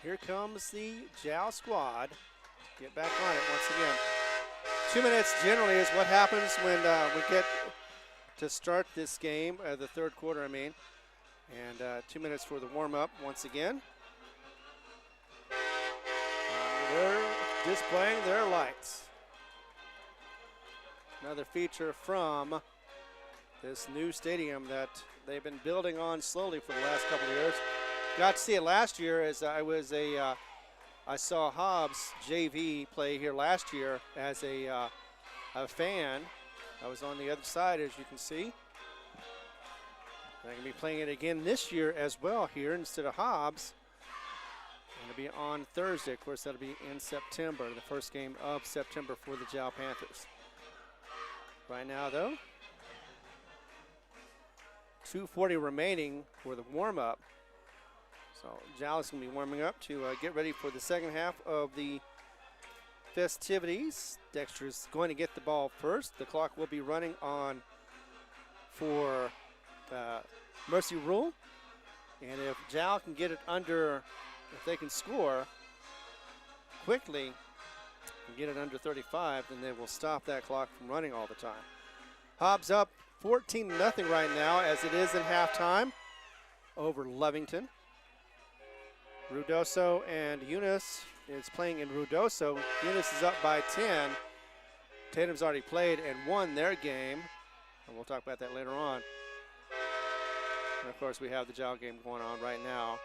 here comes the Jal squad. Get back on it once again. 2 minutes generally is what happens when we get to start this game, the third quarter, I mean. And 2 minutes for the warm-up once again. They're displaying their lights. Another feature from this new stadium that they've been building on slowly for the last couple of years. Got to see it last year as I saw Hobbs JV play here last year as a fan. I was on the other side, as you can see. They're going to be playing it again this year as well here instead of Hobbs. It'll be on Thursday. Of course, that'll be in September, the first game of September for the Jal Panthers. Right now, though, 2:40 remaining for the warm-up. So Jal is going to be warming up to get ready for the second half of the festivities. Dexter is going to get the ball first. The clock will be running on for Mercy Rule. And if Jal can get it under, if they can score quickly and get it under 35, then they will stop that clock from running all the time. Hobbs up 14-0 right now as it is in halftime over Lovington. Ruidoso and Eunice is playing in Ruidoso. Eunice is up by 10. Tatum's already played and won their game. And we'll talk about that later on. And of course, we have the Jal game going on right now.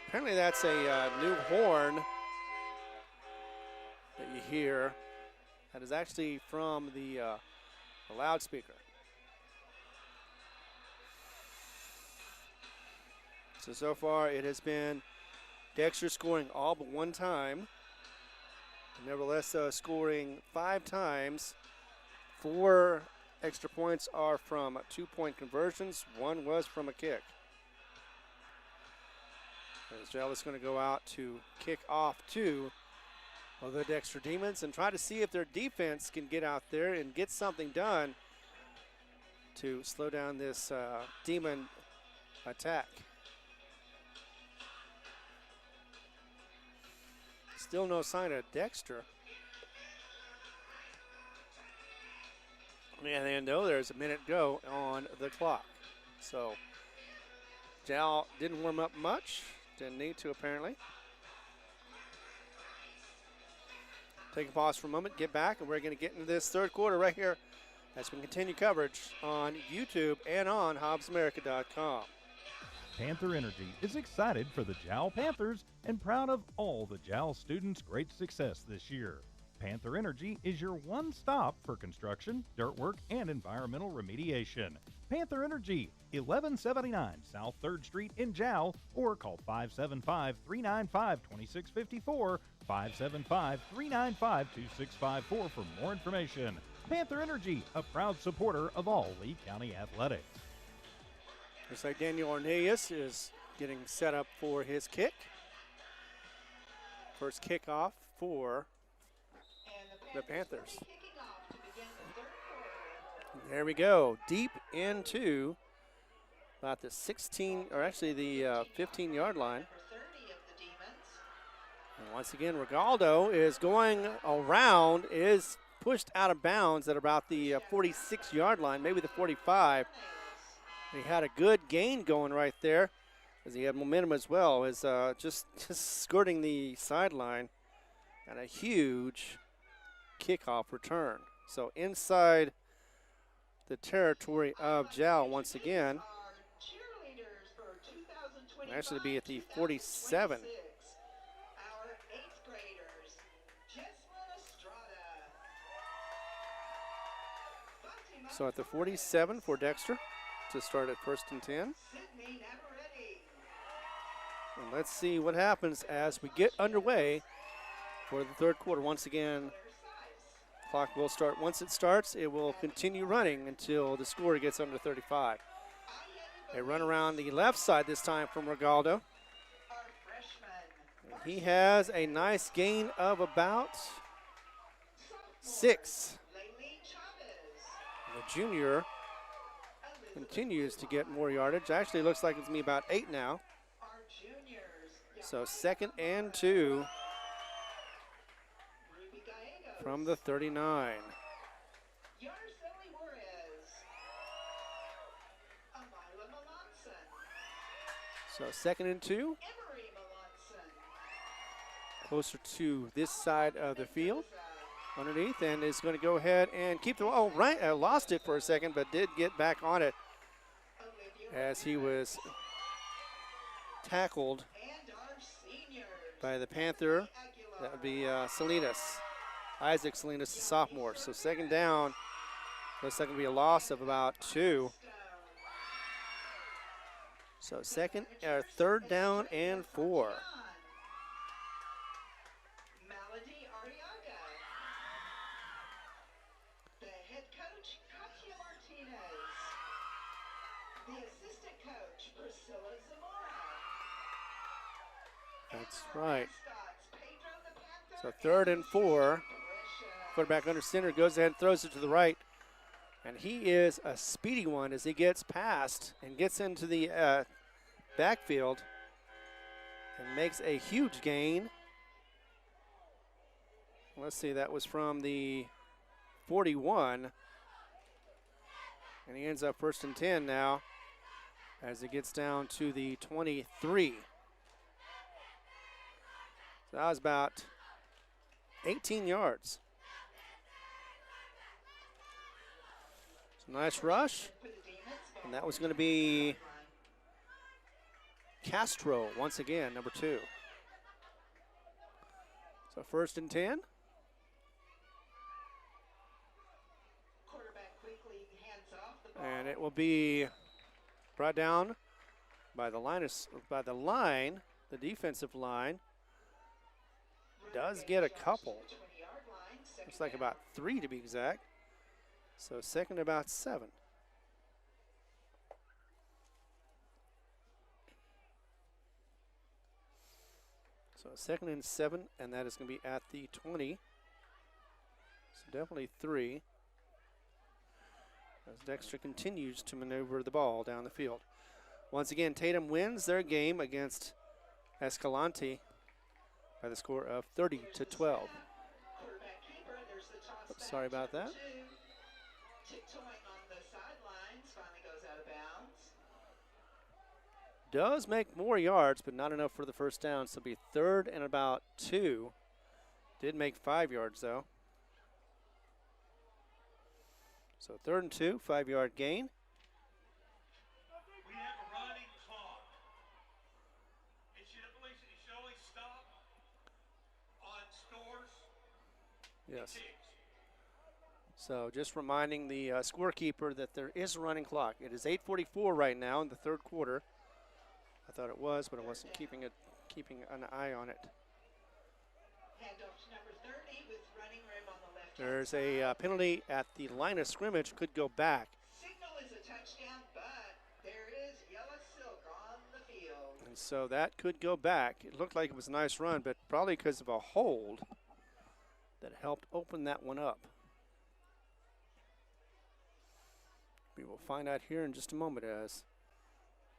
Apparently that's a new horn that you hear. That is actually from the loudspeaker. So far it has been Dexter scoring all but one time. Nevertheless, scoring 5 times. 4 extra points are from 2-point conversions. 1 was from a kick. As Jal is going to go out to kick off 2 of the Dexter Demons and try to see if their defense can get out there and get something done to slow down this Demon attack. Still no sign of Dexter. And they know there's a minute go on the clock. So Jal didn't warm up much. Didn't need to, apparently. Take a pause for a moment, get back, and we're going to get into this third quarter right here as we continue coverage on YouTube and on HobbsAmerica.com. Panther Energy is excited for the Jal Panthers and proud of all the Jal students' great success this year. Panther Energy is your one stop for construction, dirt work, and environmental remediation. Panther Energy, 1179 South 3rd Street in Jal, or call 575-395-2654, 575-395-2654 for more information. Panther Energy, a proud supporter of all Lee County athletics. Looks like Daniel Ornelas is getting set up for his kick. First kickoff for the Panthers. There we go, deep into about the 16, or actually the 15-yard line. And once again, Regaldo is going around, is pushed out of bounds at about the 46-yard line, maybe the 45. He had a good gain going right there, as he had momentum as well, as just skirting the sideline, and a huge kickoff return. So inside the territory of Jal once again. It'll actually be at the 47. So at the 47 for Dexter to start at 1st and 10. And let's see what happens as we get underway for the third quarter. Once again, clock will start. Once it starts, it will continue running until the score gets under 35. A run around the left side this time from Regaldo. He has a nice gain of about 6. The junior continues to get more yardage. Actually, looks like it's me about 8 now. So 2nd and 2 from the 39. So 2nd and 2. Closer to this side of the field. Underneath, and is going to go ahead and keep the ball. Right, lost it for a second, but did get back on it as he was tackled by the Panther. That would be Salinas, Isaac Salinas, the sophomore. So 2nd down. Looks like it'll be a loss of about 2. So 3rd down and 4. That's right. So 3rd and 4. Quarterback under center goes ahead and throws it to the right. And he is a speedy one as he gets past and gets into the backfield and makes a huge gain. Let's see, that was from the 41. And he ends up 1st and 10 now as it gets down to the 23. So that was about 18 yards. So nice rush. And that was going to be Castro once again, number 2. So 1st and 10. And it will be brought down by the line, the defensive line. Does get a couple. Looks like about 3 to be exact. So 2nd about 7. So 2nd and 7, and that is going to be at the 20. So definitely 3. As Dexter continues to maneuver the ball down the field. Once again, Tatum wins their game against Escalante by the score of 30-12. Oops, sorry about that. Does make more yards, but not enough for the 1st down. So it'll be 3rd and about 2. Did make 5 yards though. So 3rd and 2, 5-yard gain. We have a running clock. It should only stop on scores. Yes. So just reminding the scorekeeper that there is a running clock. It is 8:44 right now in the 3rd quarter. I thought it was, but I wasn't keeping an eye on it. Handoff to number 30 with running room on the left. There's a penalty at the line of scrimmage, could go back. Signal is a touchdown, but there is yellow And so that could go back. It looked like it was a nice run, but probably because of a hold that helped open that one up. We will find out here in just a moment as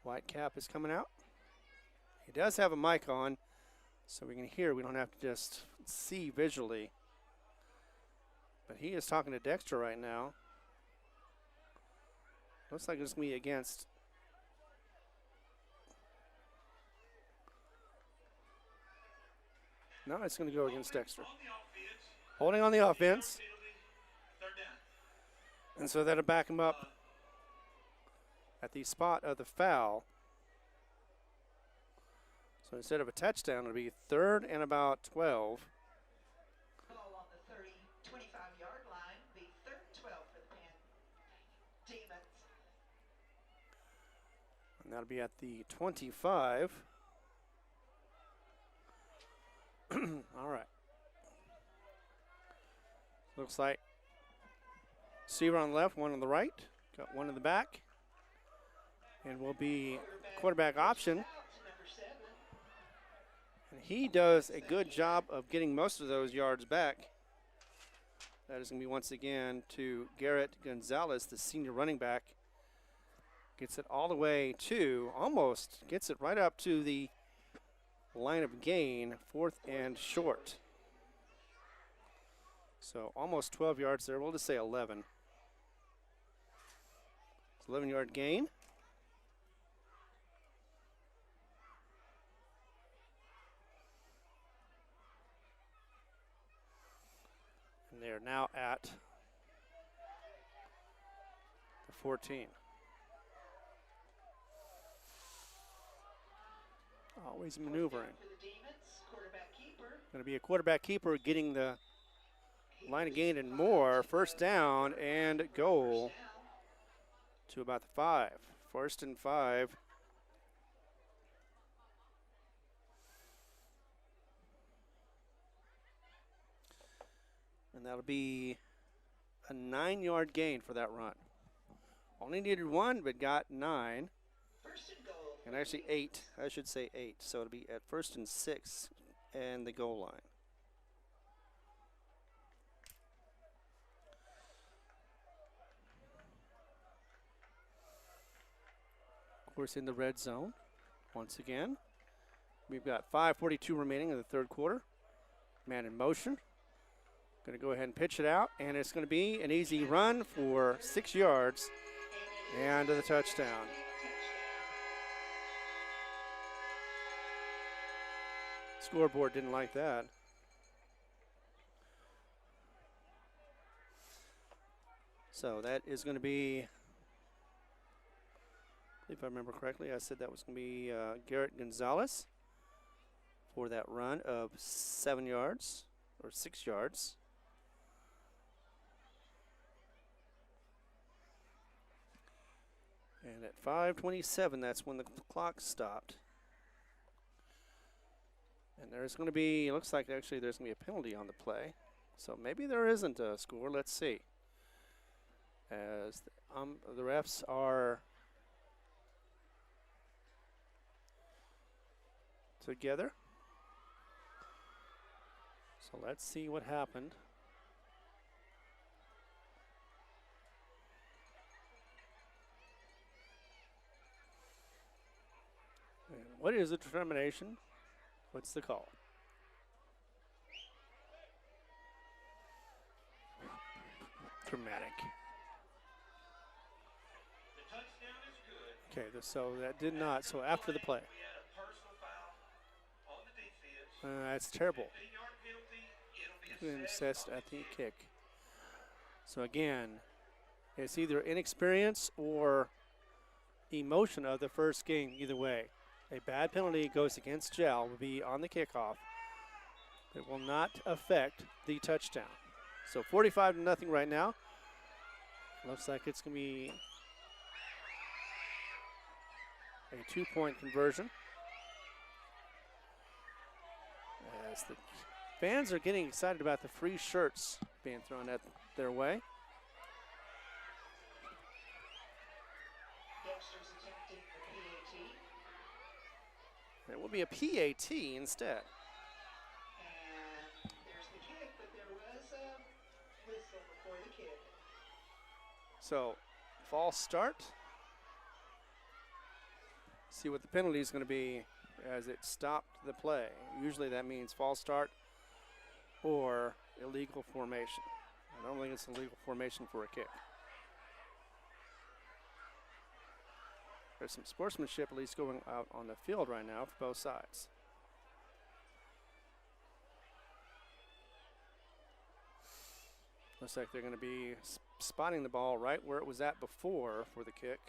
Whitecap is coming out. He does have a mic on, so we can hear. We don't have to just see visually. But he is talking to Dexter right now. Looks like it's going to be against. No, it's going to go against Dexter. Holding on the offense. And so that'll back him up at the spot of the foul. So instead of a touchdown, it'll be 3rd and about 12. Ball on the 25-yard line, be 3rd and 12 for the Demons. And that'll be at the 25. All right. Looks like receiver on the left, one on the right. Got one in the back. And will be quarterback option. And he does a good job of getting most of those yards back. That is going to be once again to Garrett Gonzalez, the senior running back. Gets it all the way to, almost gets it right up to the line of gain, 4th and short. So almost 12 yards there. We'll just say 11. It's 11-yard gain. And they're now at the 14. Always maneuvering. Going to be a quarterback keeper getting the line of gain and more. 1st down and goal to about the 5. 1st and 5. And that'll be a 9-yard gain for that run. Only needed 1, but got 9. And actually 8, I should say 8. So it'll be at 1st and 6 and the goal line. Of course, in the red zone, once again. We've got 5:42 remaining in the 3rd quarter. Man in motion. Going to go ahead and pitch it out, and it's going to be an easy run for 6 yards and the touchdown. Scoreboard didn't like that. So that is going to be, if I remember correctly, I said that was going to be Garrett Gonzalez for that run of 7 yards or 6 yards. And at 5:27, that's when the clock stopped. And there's going to be, it looks like actually there's going to be a penalty on the play. So maybe there isn't a score. Let's see. As the refs are together. So let's see what happened. And what is the determination? What's the call? Dramatic. The touchdown is good. Okay, so that did not. So after the play. We had a personal foul on the defense. That's terrible. 15-yard penalty. It'll be Assessed at the kick. So again, it's either inexperience or emotion of the first game. Either way, a bad penalty goes against Jal, will be on the kickoff. It will not affect the touchdown. So 45-0 right now. Looks like it's going to be a 2-point conversion. As the fans are getting excited about the free shirts being thrown at their way. Dexter's attempting the PAT. It will be a PAT instead. And there's the kick, but there was a whistle before the kick. So, false start. See what the penalty is going to be as it stopped the play. Usually that means false start or illegal formation. I don't think it's illegal formation for a kick. There's some sportsmanship at least going out on the field right now for both sides. Looks like they're going to be spotting the ball right where it was at before for the kick.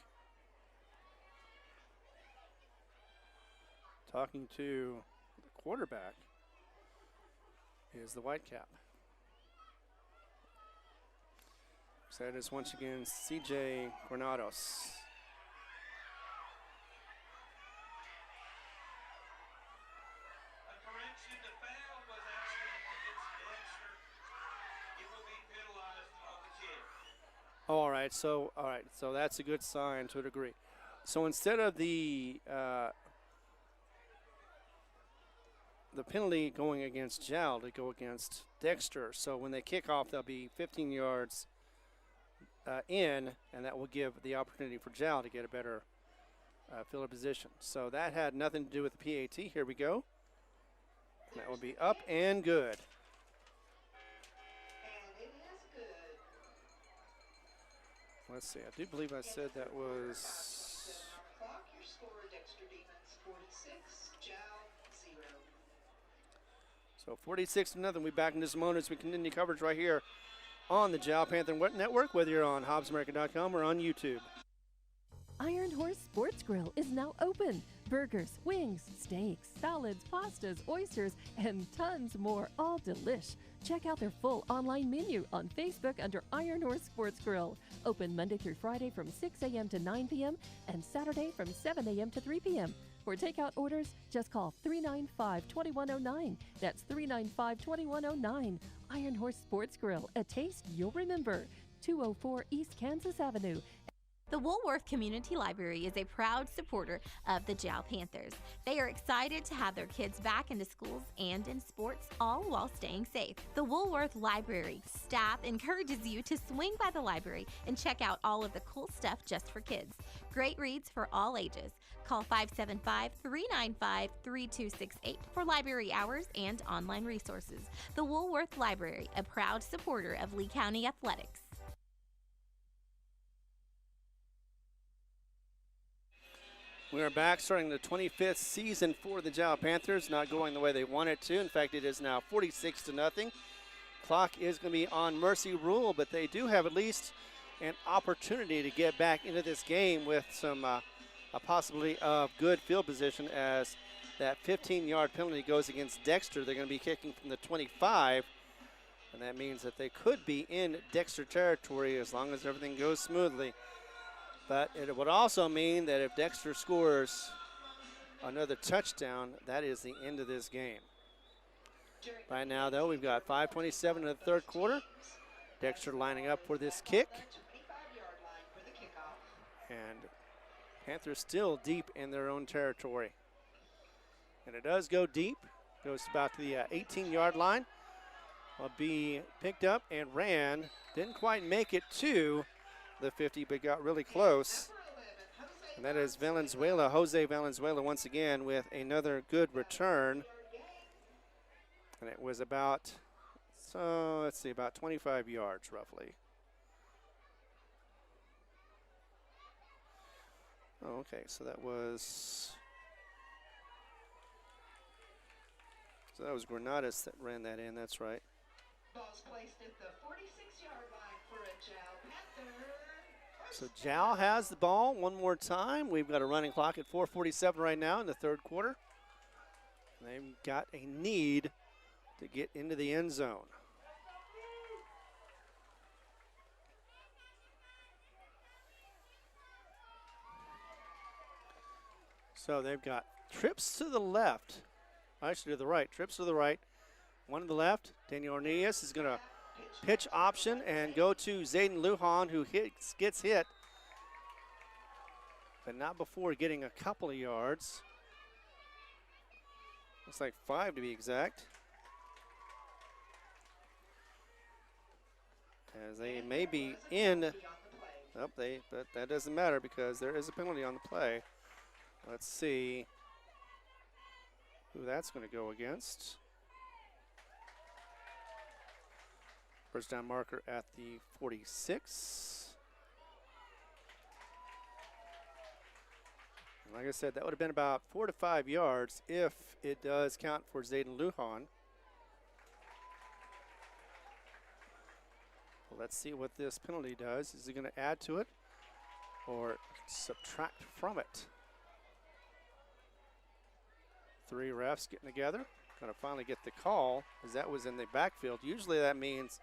Talking to the quarterback is the Whitecap. So that is once again CJ Granados. A correction, the foul was actually against Dexter. It will be penalized on the kick. All right, so that's a good sign to a degree. So instead of the penalty going against Jal to go against Dexter, so when they kick off, they'll be 15 yards in, and that will give the opportunity for Jal to get a better field of position. So that had nothing to do with the PAT. Here we go. That will be up and good. And it is good. Let's see, I do believe I said that was... 7 on the clock. Your score, Dexter Demons 46, Jal 0. So 46-0. We'll be back in just a moment as we continue coverage right here on the Jal Panther Network, whether you're on HobbsAmerica.com or on YouTube. Iron Horse Sports Grill is now open. Burgers, wings, steaks, salads, pastas, oysters, and tons more, all delish. Check out their full online menu on Facebook under Iron Horse Sports Grill. Open Monday through Friday from 6 a.m. to 9 p.m. and Saturday from 7 a.m. to 3 p.m. For takeout orders, just call 395-2109. That's 395-2109. Iron Horse Sports Grill, a taste you'll remember. 204 East Kansas Avenue. The Woolworth Community Library is a proud supporter of the Jal Panthers. They are excited to have their kids back into schools and in sports, all while staying safe. The Woolworth Library staff encourages you to swing by the library and check out all of the cool stuff just for kids. Great reads for all ages. Call 575-395-3268 for library hours and online resources. The Woolworth Library, a proud supporter of Lee County Athletics. We are back starting the 25th season for the Jal Panthers, not going the way they wanted to. In fact, it is now 46-0. Clock is going to be on mercy rule, but they do have at least an opportunity to get back into this game with some a possibility of good field position as that 15-yard penalty goes against Dexter. They're going to be kicking from the 25, and that means that they could be in Dexter territory as long as everything goes smoothly. But it would also mean that if Dexter scores another touchdown, that is the end of this game. Right now, though, we've got 5:27 in the third quarter. Dexter lining up for this kick. And Panthers still deep in their own territory. And it does go deep. Goes about to the 18-yard line. Will be picked up and ran. Didn't quite make it to the 50, but got really close. And that is Valenzuela, Jose Valenzuela once again with another good return. And it was about, so let's see, about 25 yards roughly. Oh, okay, so that was Granados that ran that in, that's right. Ball's placed at the 46-yard line for a Jal Panther. So Jal has the ball one more time. We've got a running clock at 4:47 right now in the third quarter. They've got a need to get into the end zone. So they've got trips to the left. Actually to the right, trips to the right. One to the left. Daniel Ornelas is going to pitch option and go to Zayden Lujan, who gets hit, but not before getting a couple of yards. Looks like 5 to be exact. As they may be in. Oh, but that doesn't matter because there is a penalty on the play. Let's see who that's going to go against. First down marker at the 46. And like I said, that would have been about 4 to 5 yards if it does count for Zayden Lujan. Well, let's see what this penalty does. Is he going to add to it or subtract from it? 3 refs getting together. Going to finally get the call as that was in the backfield. Usually that means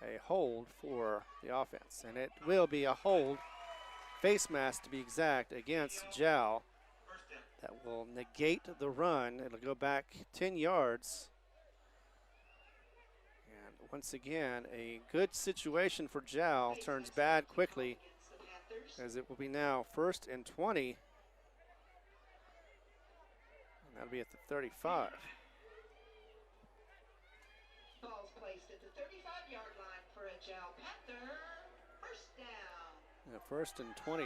a hold for the offense, and it will be a hold, face mask to be exact, against Jal. That will negate the run. It'll go back 10 yards. And once again, a good situation for Jal turns bad quickly, as it will be now 1st and 20. And that'll be at the 35. Ball's placed at the 35-yard line for a Jal Panther. First down. Yeah, 1st and 20.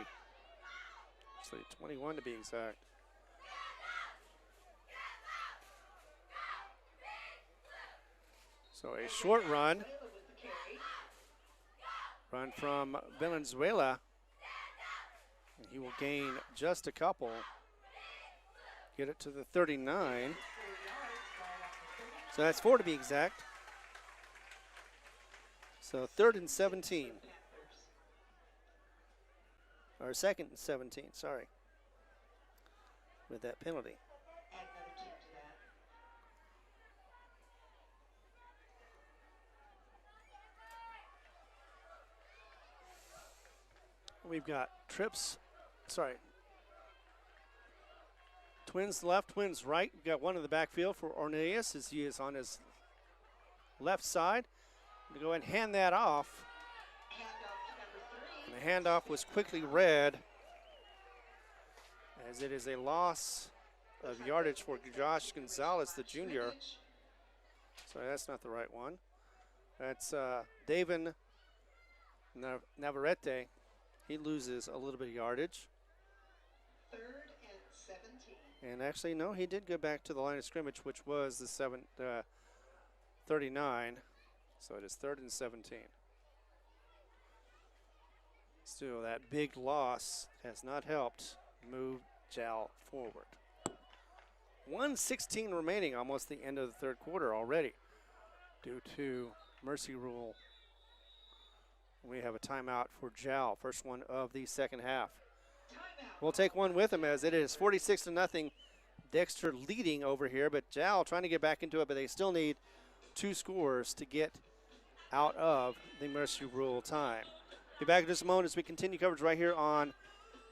Actually, 21 to be exact. So a short run. Run from Valenzuela. And he will gain just a couple. Get it to the 39. So that's 4 to be exact. So 3rd and 17. Or 2nd and 17, sorry. With that penalty. Add another 10 to that. We've got twins left, twins right. We've got one in the backfield for Orneas as he is on his left side. To go ahead and hand that off. Handoff to number 3. And the handoff was quickly read as it is a loss of yardage for Josh Gonzalez, the junior. Sorry, that's not the right one. That's David Navarrete. He loses a little bit of yardage. 3rd and 17. And actually, no, he did go back to the line of scrimmage, which was the 39. So it is 3rd and 17. Still, that big loss has not helped move Jal forward. 1:16 remaining, almost the end of the 3rd quarter already. Due to mercy rule, we have a timeout for Jal. First one of the 2nd half. We'll take one with him as it is 46-0. Dexter leading over here, but Jal trying to get back into it, but they still need 2 scores to get out of the mercy rule time. Be back in just a moment as we continue coverage right here on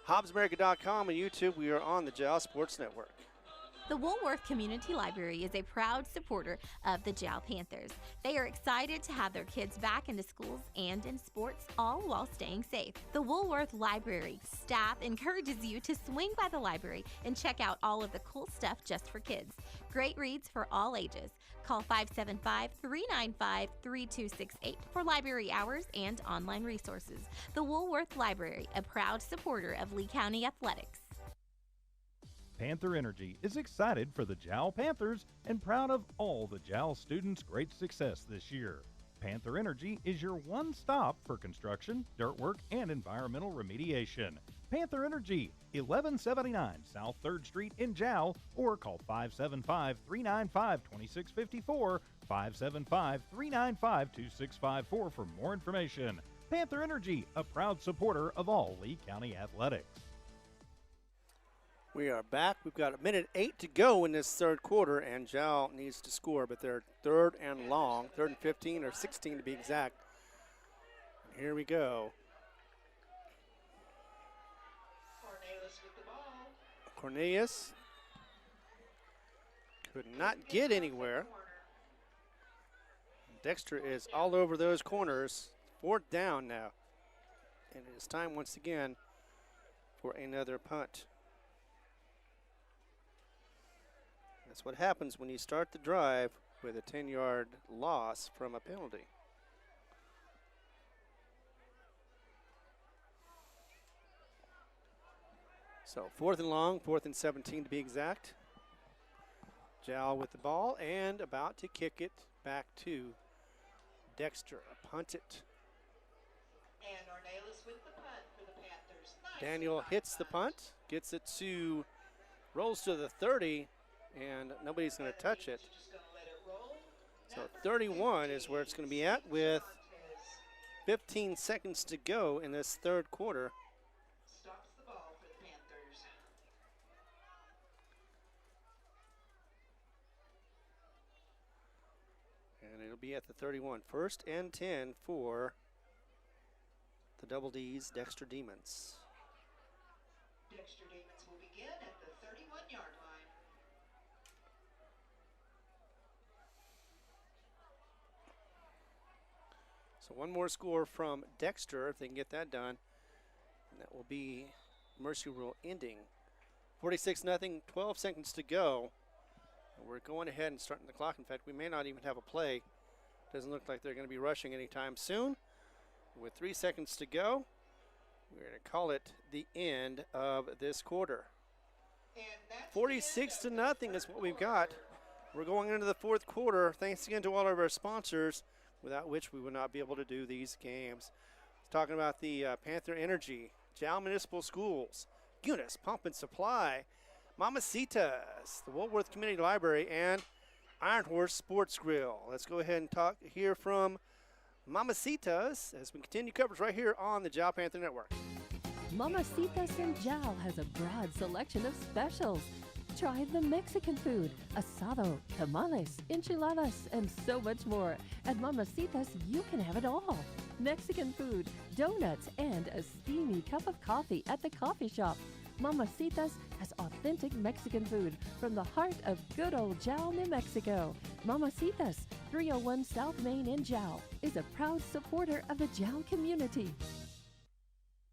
HobbsAmerica.com and YouTube. We are on the Jal Sports Network. The Woolworth Community Library is a proud supporter of the Jal Panthers. They are excited to have their kids back into schools and in sports, all while staying safe. The Woolworth Library staff encourages you to swing by the library and check out all of the cool stuff just for kids. Great reads for all ages. Call 575-395-3268 for library hours and online resources. The Woolworth Library, a proud supporter of Lee County Athletics. Panther Energy is excited for the Jal Panthers and proud of all the Jal students' great success this year. Panther Energy is your one stop for construction, dirt work, and environmental remediation. Panther Energy, 1179 South 3rd Street in Jal, or call 575-395-2654, 575-395-2654 for more information. Panther Energy, a proud supporter of all Lee County athletics. We are back. We've got 1:08 to go in this 3rd quarter, and Jal needs to score, but they're 3rd and long, 3rd and 15 or 16 to be exact. And here we go. Cornelius with the ball. Cornelius could not get anywhere. Dexter is all over those corners. 4th down now. And it is time once again for another punt. That's what happens when you start the drive with a 10-yard loss from a penalty. So 4th and long, 4th and 17 to be exact. Jal with the ball and about to kick it back to Dexter. Punt it. And Ornelas with the punt for the Panthers. Daniel hits the punt, gets it to, rolls to the 30, and nobody's going to touch it. So 31 is where it's going to be at with 15 seconds to go in this third quarter. Stops the ball for the Panthers. And it'll be at the 31. 1st and 10 for the Double D's Dexter Demons. Dexter Demons will begin at the 31-yard line. So one more score from Dexter, if they can get that done. And that will be Mercy Rule ending. 46-0, 12 seconds to go. And we're going ahead and starting the clock. In fact, we may not even have a play. Doesn't look like they're going to be rushing anytime soon. With 3 seconds to go, we're going to call it the end of this quarter. 46-0 is what we've got. We're going into the fourth quarter. Thanks again to all of our sponsors, without which we would not be able to do these games. Talking about the Panther Energy, Jal Municipal Schools, Eunice Pump and Supply, Mamacitas, the Woolworth Community Library, and Iron Horse Sports Grill. Let's go ahead and hear from Mamacitas as we continue coverage right here on the Jal Panther Network. Mamacitas and Jal has a broad selection of specials. Try the Mexican food, asado, tamales, enchiladas, and so much more. At Mamacitas, you can have it all. Mexican food, donuts, and a steamy cup of coffee at the coffee shop. Mamacitas has authentic Mexican food from the heart of good old Jal, New Mexico. Mamacitas, 301 South Main in Jal, is a proud supporter of the Jal community.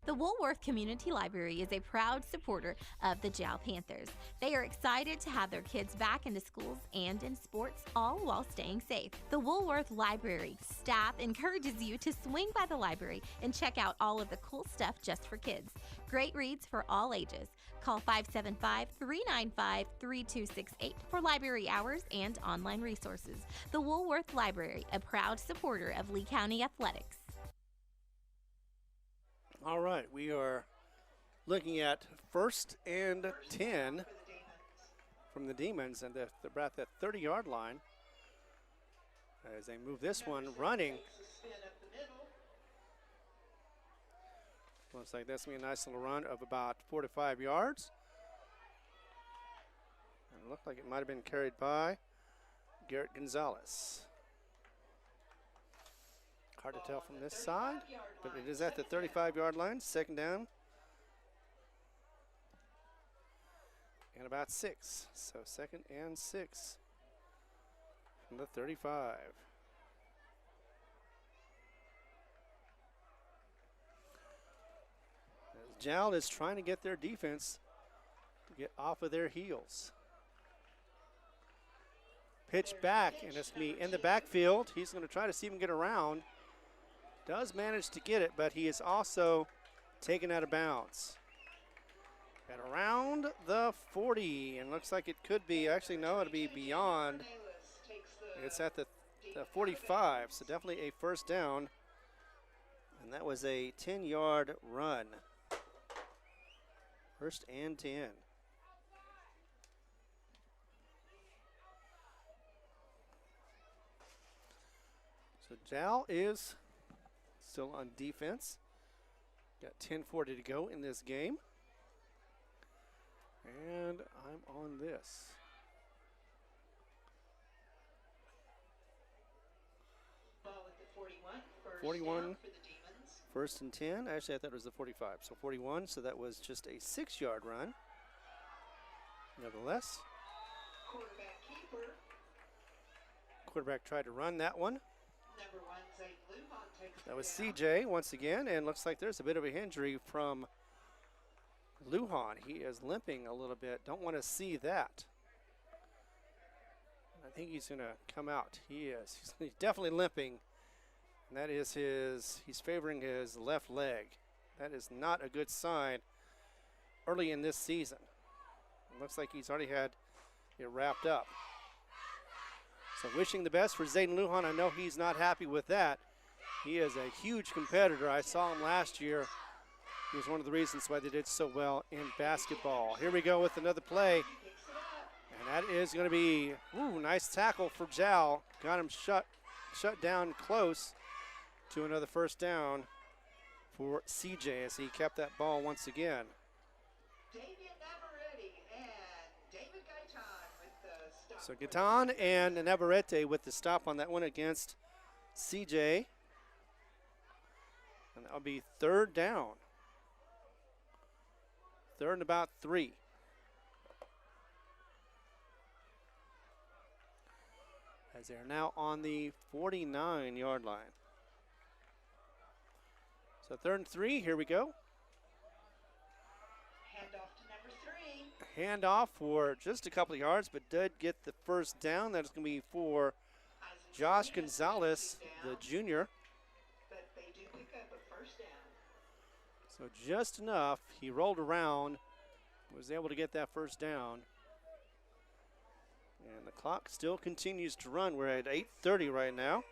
The Woolworth Community Library is a proud supporter of the Jal Panthers. They are excited to have their kids back into schools and in sports, all while staying safe. The Woolworth Library staff encourages you to swing by the library and check out all of the cool stuff just for kids. Great reads for all ages. Call 575-395-3268 for library hours and online resources. The Woolworth Library, a proud supporter of Lee County Athletics. All right, we are looking at 1st and 10 from the Demons, and they're about that 30-yard line as they move this one running. Looks like that's going to be a nice little run of about 4 to 5 yards. And it looked like it might have been carried by Garrett Gonzalez. Hard to tell from this side, but it is at the 35-yard line, 2nd down. And about 6, so 2nd and 6 from the 35. As Jal is trying to get their defense to get off of their heels. Pitch back, and it's going to be in the backfield. He's going to try to see him get around. Does manage to get it, but he is also taken out of bounds. At around the 40, and looks like it could be, actually no, it'll be beyond. It's at the 45, so definitely a 1st down. And that was a 10-yard run. 1st and 10. So Jal is still on defense. Got 10:40 to go in this game. And I'm on this. Ball at the 41. 41. Down for the Demons. 1st and 10. Actually, I thought it was the 45. So 41, so that was just a 6-yard run. Nevertheless, Quarterback keeper. quarterback tried to run that one. Number 1, Zay Lujan takes That was the down. CJ once again, and looks like there's a bit of a injury from Lujan. He is limping a little bit. Don't want to see that. I think he's going to come out. He is. He's definitely limping. And that is he's favoring his left leg. That is not a good sign early in this season. It looks like he's already had it wrapped up. So wishing the best for Zayden Lujan. I know he's not happy with that. He is a huge competitor. I saw him last year. He was one of the reasons why they did so well in basketball. Here we go with another play. And that is going to be, nice tackle for Jal. Got him shut down close to another first down for CJ as he kept that ball once again. So Gaetan and Navarrete with the stop on that one against CJ. And that'll be third down. Third and about 3. As they're now on the 49-yard line. So 3rd and 3, here we go. Handoff to number 3. Handoff for just a couple of yards, but did get the first down. That is going to be for Josh Gonzalez, the junior. But they do pick up a first down. So just enough. He rolled around, was able to get that first down. And the clock still continues to run. We're at 8:30 right now.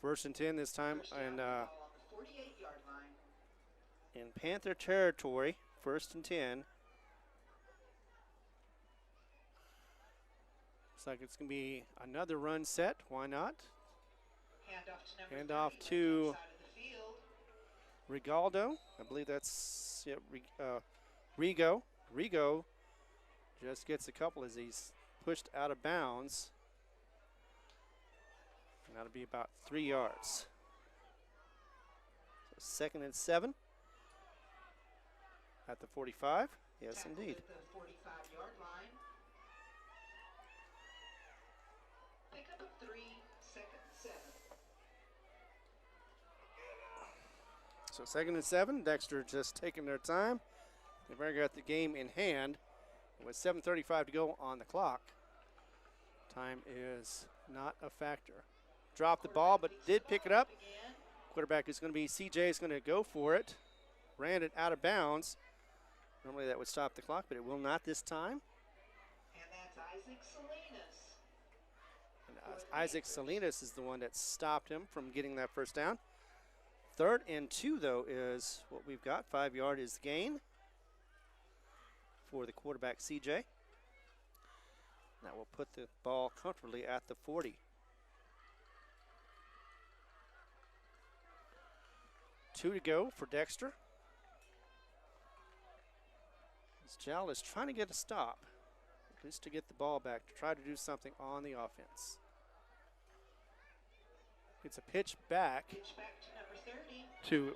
1st and 10 this time. And in Panther territory, 1st and 10. Looks like it's going to be another run set. Why not? Handoff to Rigaldo. I believe that's Rigo. Rigo just gets a couple as he's pushed out of bounds. And that'll be about 3 yards. So 2nd and 7 at the 45. Yes, indeed. At the 45-yard line. Pick up a 3, 2nd and 7. So 2nd and 7. Dexter just taking their time. They've already got the game in hand. With 7:35 to go on the clock. Time is not a factor. Dropped the ball, but did pick it up. Quarterback is going to be CJ is going to go for it. Ran it out of bounds. Normally that would stop the clock, but it will not this time. And that's Isaac Salinas. And Isaac Salinas is the one that stopped him from getting that first down. 3rd and 2, though, is what we've got. 5-yard is the gain for the quarterback, CJ. That will put the ball comfortably at the 40. 2 to go for Dexter. As Jal is trying to get a stop, at least to get the ball back, to try to do something on the offense. It's a pitch back Pitch back to number 30. to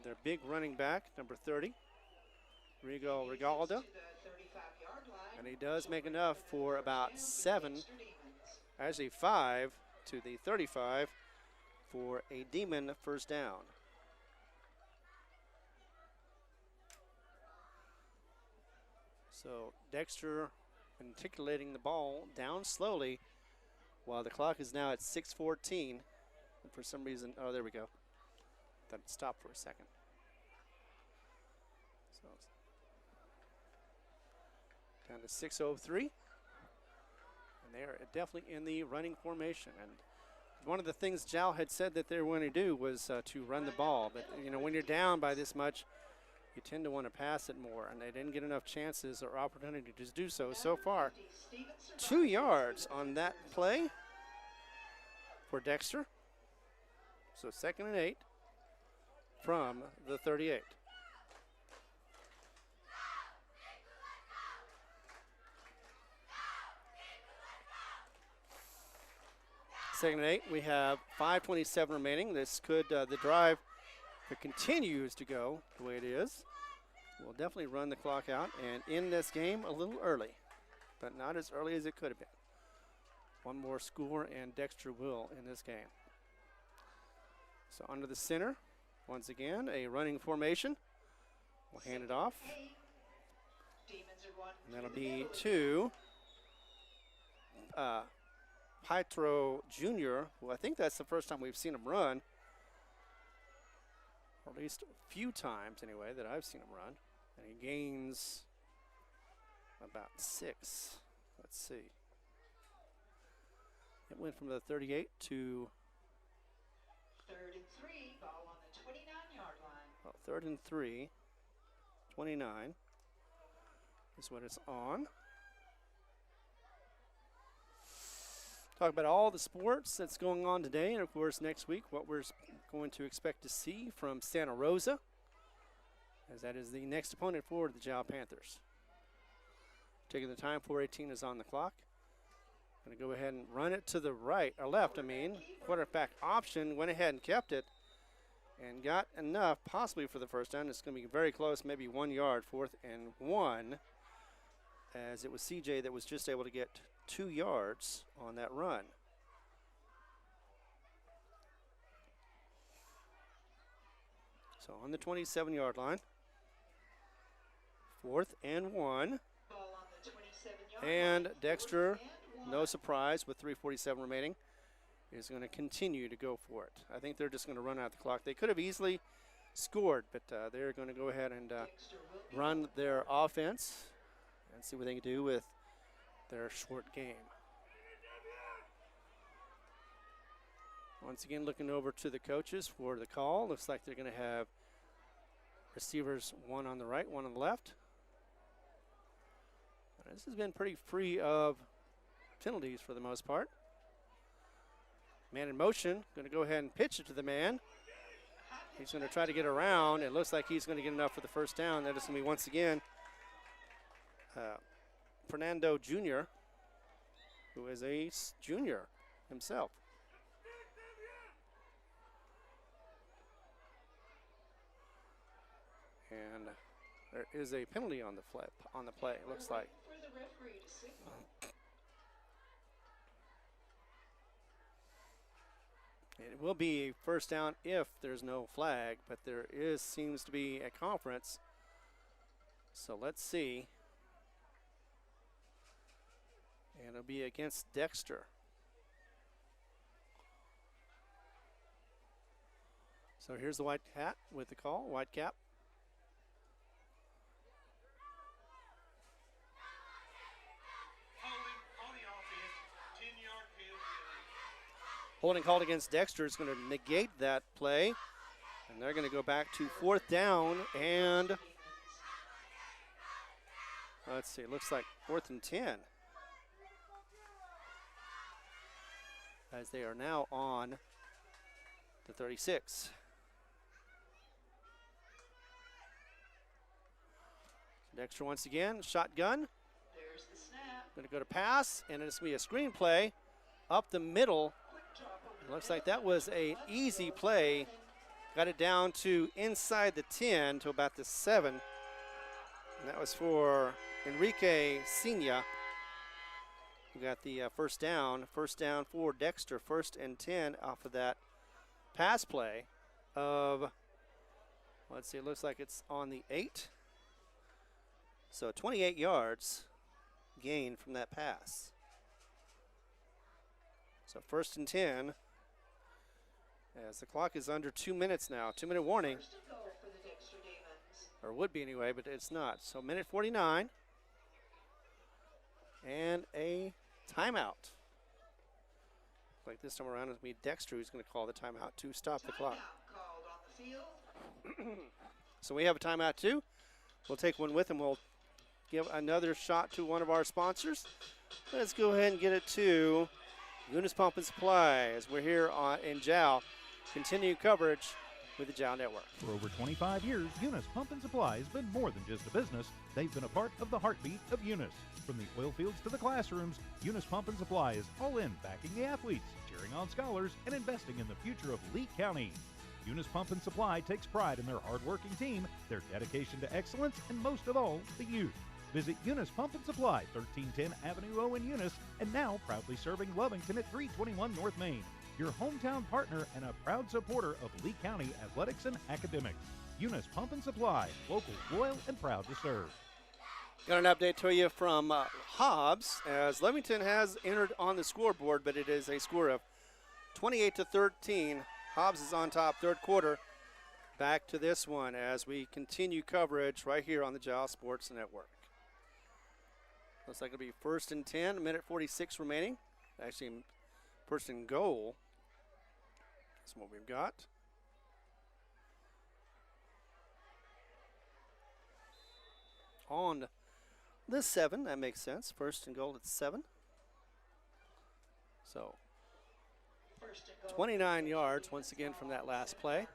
their big running back, number 30. Rigaldo, To the 35-yard line. and he does make enough for about First down for 7, Dexter Demons. actually 5 to the 35 for a Demon first down. So Dexter articulating the ball down slowly while the clock is now at 6:14. And for some reason, oh, there we go. That stopped for a second. So down to 6:03. And they are definitely in the running formation. And one of the things Jal had said that they were going to do was to run the ball. But, you know, when you're down by this much, you tend to want to pass it more. And they didn't get enough chances or opportunity to do so. So far, 2 yards on that play for Dexter. So 2nd and 8 from the 38. Second and 8, we have 5:27 remaining. This could, the drive, if it continues to go the way it is, will definitely run the clock out and end this game a little early, but not as early as it could have been. One more score and Dexter will in this game. So under the center, once again, a running formation. We'll hand it off. Demons are one And that'll be to Pietro Jr., who I think that's the first time we've seen him run, or at least a few times anyway that I've seen him run. And he gains about 6. Let's see. It went from the 38 to 3rd and 3, ball on the 29-yard line. well, 3rd and 3, 29 is what it's on. Talk about all the sports that's going on today, and of course next week what we're going to expect to see from Santa Rosa, as that is the next opponent for the Jal Panthers. Taking the time, 4:18 is on the clock. Going to go ahead and run it to the right, or left, I mean. Quarterback option, went ahead and kept it, and got enough possibly for the first down. It's going to be very close, maybe 1 yard, 4th and 1, as it was CJ that was just able to get 2 yards on that run. So on the 27-yard line, 4th and 1. Ball on the 27-yard And line, Dexter, 4th and 1. no surprise, with 3:47 remaining, is going to continue to go for it. I think they're just going to run out the clock. They could have easily scored, but they're going to go ahead and Dexter will be run their offense and see what they can do with their short game. Once again, looking over to the coaches for the call. Looks like they're going to have receivers, one on the right, one on the left. This has been pretty free of penalties for the most part. Man in motion, going to go ahead and pitch it to the man. He's going to try to get around. It looks like he's going to get enough for the first down. That is going to be once again Fernando Jr., who is a junior himself. And there is a penalty on the play, it looks like. for the referee to signal. It will be a first down if there's no flag, but there seems to be a conference. So let's see. And it'll be against Dexter. So here's the white hat with the call, white cap. Holding called against Dexter is going to negate that play. And they're going to go back to 4th down. And let's see, it looks like 4th and 10. As they are now on the 36. Dexter once again, shotgun. There's the snap. Going to go to pass, and it's going to be a screen play up the middle. Quick drop over the Looks like middle. that was an easy play. Got it down to inside the 10 to about the 7. And that was for Enrique Sena, who got the first down. First down for Dexter, 1st and 10 off of that pass play of, let's see, it looks like it's on the 8. So 28 yards gained from that pass. So 1st and 10, as the clock is under 2 minutes now. 2-minute warning, First and goal for the Dexter Demons. or would be anyway, but it's not. So minute 49, and a timeout. Like this time around, it'll be Dexter who's going to call the timeout to stop the clock. Timeout called on the field. So we have a timeout too. We'll take one with him. We'll give another shot to one of our sponsors. Let's go ahead and get it to Eunice Pump and Supply as we're here in Jal. Continue coverage with the Jal Network. For over 25 years, Eunice Pump and Supply has been more than just a business. They've been a part of the heartbeat of Eunice. From the oil fields to the classrooms, Eunice Pump and Supply is all in backing the athletes, cheering on scholars, and investing in the future of Lee County. Eunice Pump and Supply takes pride in their hard-working team, their dedication to excellence, and most of all, the youth. Visit Eunice Pump and Supply, 1310 Avenue O in Eunice, and now proudly serving Lovington at 321 North Main. Your hometown partner and a proud supporter of Lee County athletics and academics. Eunice Pump and Supply, local, loyal, and proud to serve. Got an update to you from Hobbs as Leamington has entered on the scoreboard, but it is a score of 28-13. Hobbs is on top, third quarter. Back to this one as we continue coverage right here on the Jal Sports Network. Looks like it'll be first and 10, a minute 46 remaining. Actually, first and goal. That's what we've got. On the 7, that makes sense. First and goal at 7. So, 29 yards once again from that last play.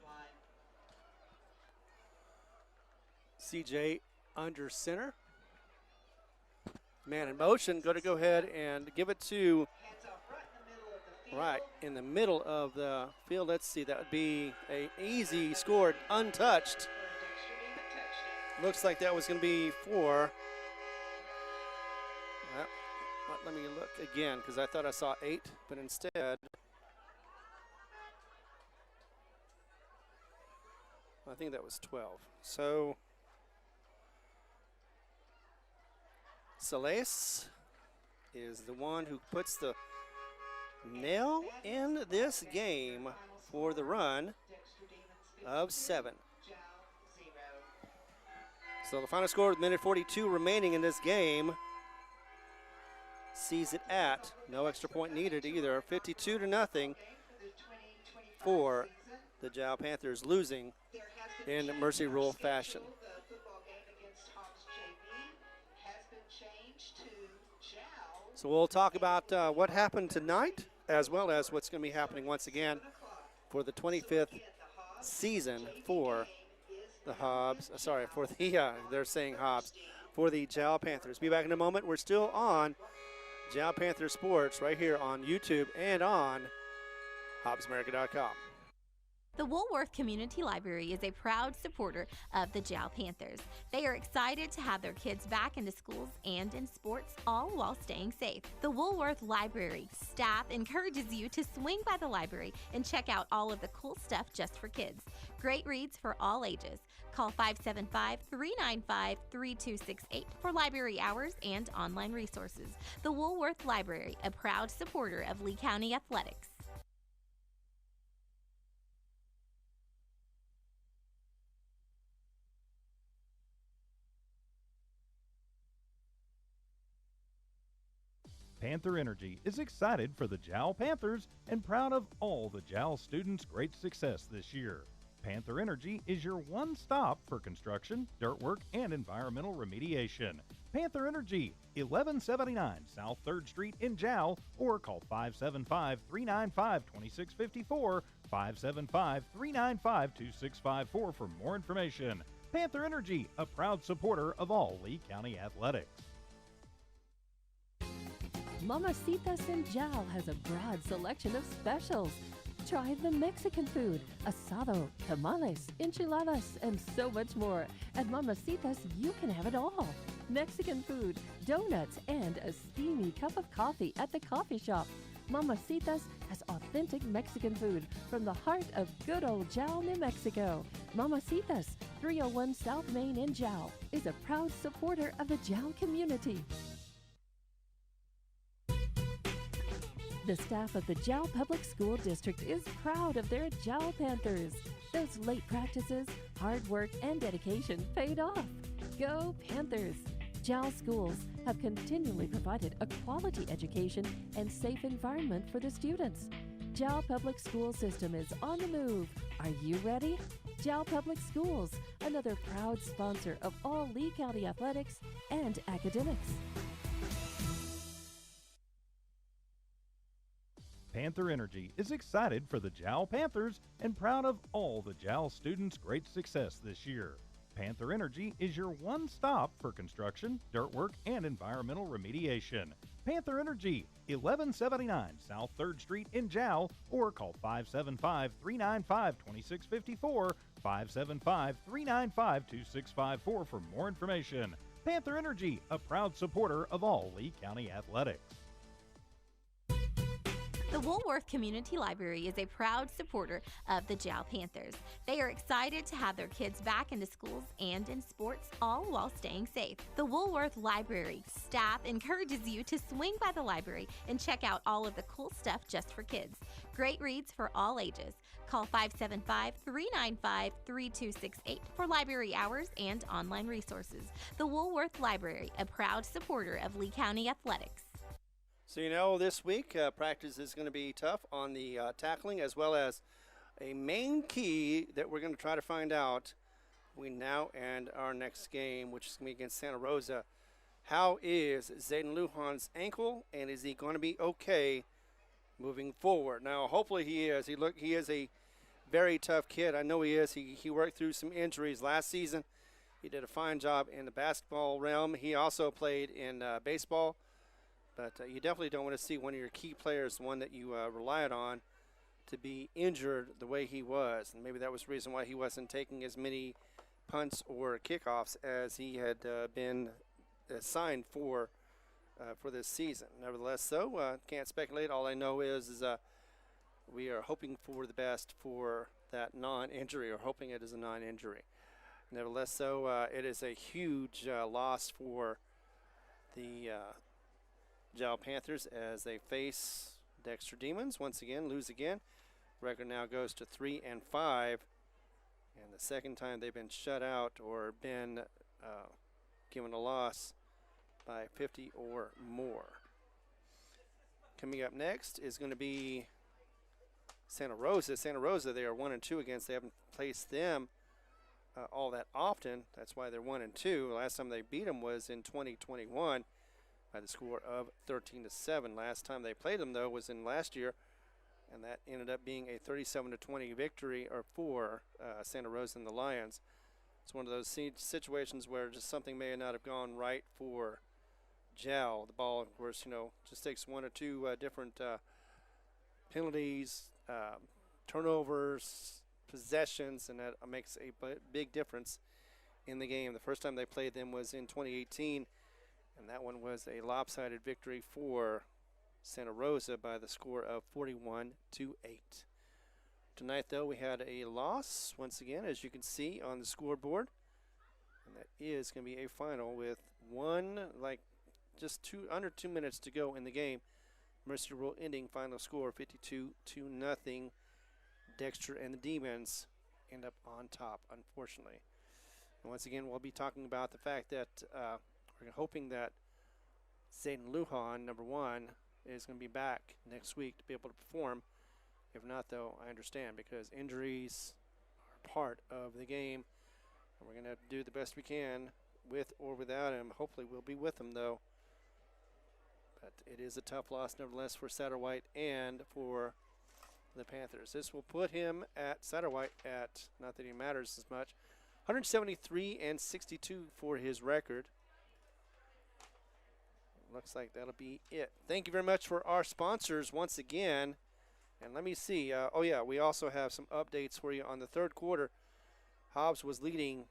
CJ under center. Man in motion, going to go ahead and give it to, right in the middle of the field. Let's see, that would be an easy score, untouched. Looks like that was going to be for, let me look again because I thought I saw 8, but instead, I think that was 12. So, Celeste is the one who puts the nail in this game for the run of 7. So the final score with minute 42 remaining in this game sees it at, no extra point needed either, 52-0 for the Jal Panthers, losing in Mercy Rule fashion. So we'll talk about what happened tonight as well as what's going to be happening once again for the 25th season for the Hobbs. For the, they're saying Hobbs, for the Jal Panthers. Be back in a moment. We're still on Jal Panther Sports right here on YouTube and on HobbsAmerica.com. The Woolworth Community Library is a proud supporter of the Jal Panthers. They are excited to have their kids back into schools and in sports, all while staying safe. The Woolworth Library staff encourages you to swing by the library and check out all of the cool stuff just for kids. Great reads for all ages. Call 575-395-3268 for library hours and online resources. The Woolworth Library, a proud supporter of Lee County Athletics. Panther Energy is excited for the Jal Panthers and proud of all the Jal students' great success this year. Panther Energy is your one stop for construction, dirt work, and environmental remediation. Panther Energy, 1179 South 3rd Street in Jal, or call 575-395-2654, 575-395-2654 for more information. Panther Energy, a proud supporter of all Lee County athletics. Mamacitas in Jal has a broad selection of specials. Try the Mexican food, asado, tamales, enchiladas, and so much more. At Mamacitas, you can have it all. Mexican food, donuts, and a steamy cup of coffee at the coffee shop. Mamacitas has authentic Mexican food from the heart of good old Jal, New Mexico. Mamacitas, 301 South Main in Jal, is a proud supporter of the Jal community. The staff of the Jal Public School District is proud of their Jal Panthers. Those late practices, hard work, and dedication paid off. Go Panthers! Jal schools have continually provided a quality education and safe environment for the students. Jal Public School System is on the move. Are you ready? Jal Public Schools, another proud sponsor of all Lee County athletics and academics. Panther Energy is excited for the Jal Panthers and proud of all the Jal students' great success this year. Panther Energy is your one stop for construction, dirt work, and environmental remediation. Panther Energy, 1179 South 3rd Street in Jal, or call 575-395-2654, 575-395-2654 for more information. Panther Energy, a proud supporter of all Lee County athletics. The Woolworth Community Library is a proud supporter of the Jal Panthers. They are excited to have their kids back into schools and in sports, all while staying safe. The Woolworth Library staff encourages you to swing by the library and check out all of the cool stuff just for kids. Great reads for all ages. Call 575-395-3268 for library hours and online resources. The Woolworth Library, a proud supporter of Lee County Athletics. So this week practice is going to be tough on the tackling, as well as a main key that we're going to try to find out between now and our next game, which is going to be against Santa Rosa. How is Zayden Lujan's ankle, and is he going to be okay moving forward? Now, hopefully he is. He is a very tough kid. I know he is. He worked through some injuries last season. He did a fine job in the basketball realm. He also played in baseball. But you definitely don't want to see one of your key players, the one that you relied on, to be injured the way he was. And maybe that was the reason why he wasn't taking as many punts or kickoffs as he had been assigned for this season. Nevertheless, can't speculate. All I know is we are hoping for the best for that non-injury, or hoping it is a non-injury. Nevertheless, it is a huge loss for the Jal Panthers as they face Dexter Demons. Once again, lose again. Record now goes to 3-5, and the second time they've been shut out or been given a loss by 50 or more. Coming up next is going to be Santa Rosa. Santa Rosa, they are 1-2 against. They haven't placed them all that often. That's why they're 1-2. Last time they beat them was in 2021 by the score of 13-7. Last time they played them, though, was in last year, and that ended up being a 37-20 victory for Santa Rosa and the Lions. It's one of those situations where just something may not have gone right for Jal. The ball, of course, just takes one or two different penalties, turnovers, possessions, and that makes a big difference in the game. The first time they played them was in 2018, and that one was a lopsided victory for Santa Rosa by the score of 41-8. Tonight, though, we had a loss, once again, as you can see on the scoreboard, and that is going to be a final with under 2 minutes to go in the game. Mercy Rule ending final score 52-0. Dexter and the Demons end up on top, unfortunately. And once again, we'll be talking about the fact that we're hoping that Zayden Lujan, number one, is going to be back next week to be able to perform. If not, though, I understand, because injuries are part of the game, and we're going to have to do the best we can with or without him. Hopefully we'll be with him, though. But it is a tough loss, nevertheless, for Satterwhite and for the Panthers. This will put him at Satterwhite at, not that he matters as much, 173-62 for his record. Looks like that'll be it. Thank you very much for our sponsors once again. And let me see. We also have some updates for you on the third quarter. Hobbs was leading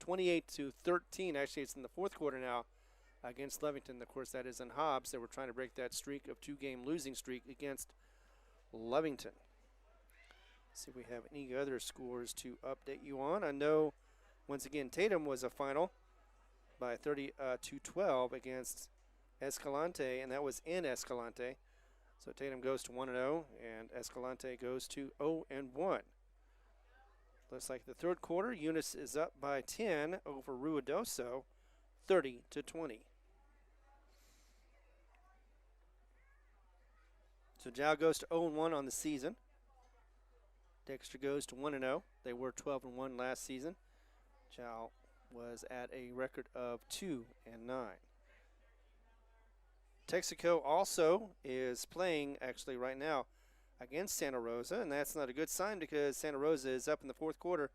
28-13. Actually, it's in the fourth quarter now against Lovington. Of course, that is in Hobbs. They were trying to break that streak of two-game losing streak against Lovington. Let's see if we have any other scores to update you on. I know, once again, Tatum was a final by 30-12 against Escalante, and that was in Escalante. So Tatum goes to 1-0, and Escalante goes to 0-1. Looks like the third quarter, Eunice is up by 10 over Ruidoso, 30-20. So Jal goes to 0-1 on the season. Dexter goes to 1-0. They were 12-1 last season. Jal was at a record of 2-9. Texaco also is playing actually right now against Santa Rosa, and that's not a good sign because Santa Rosa is up in the fourth quarter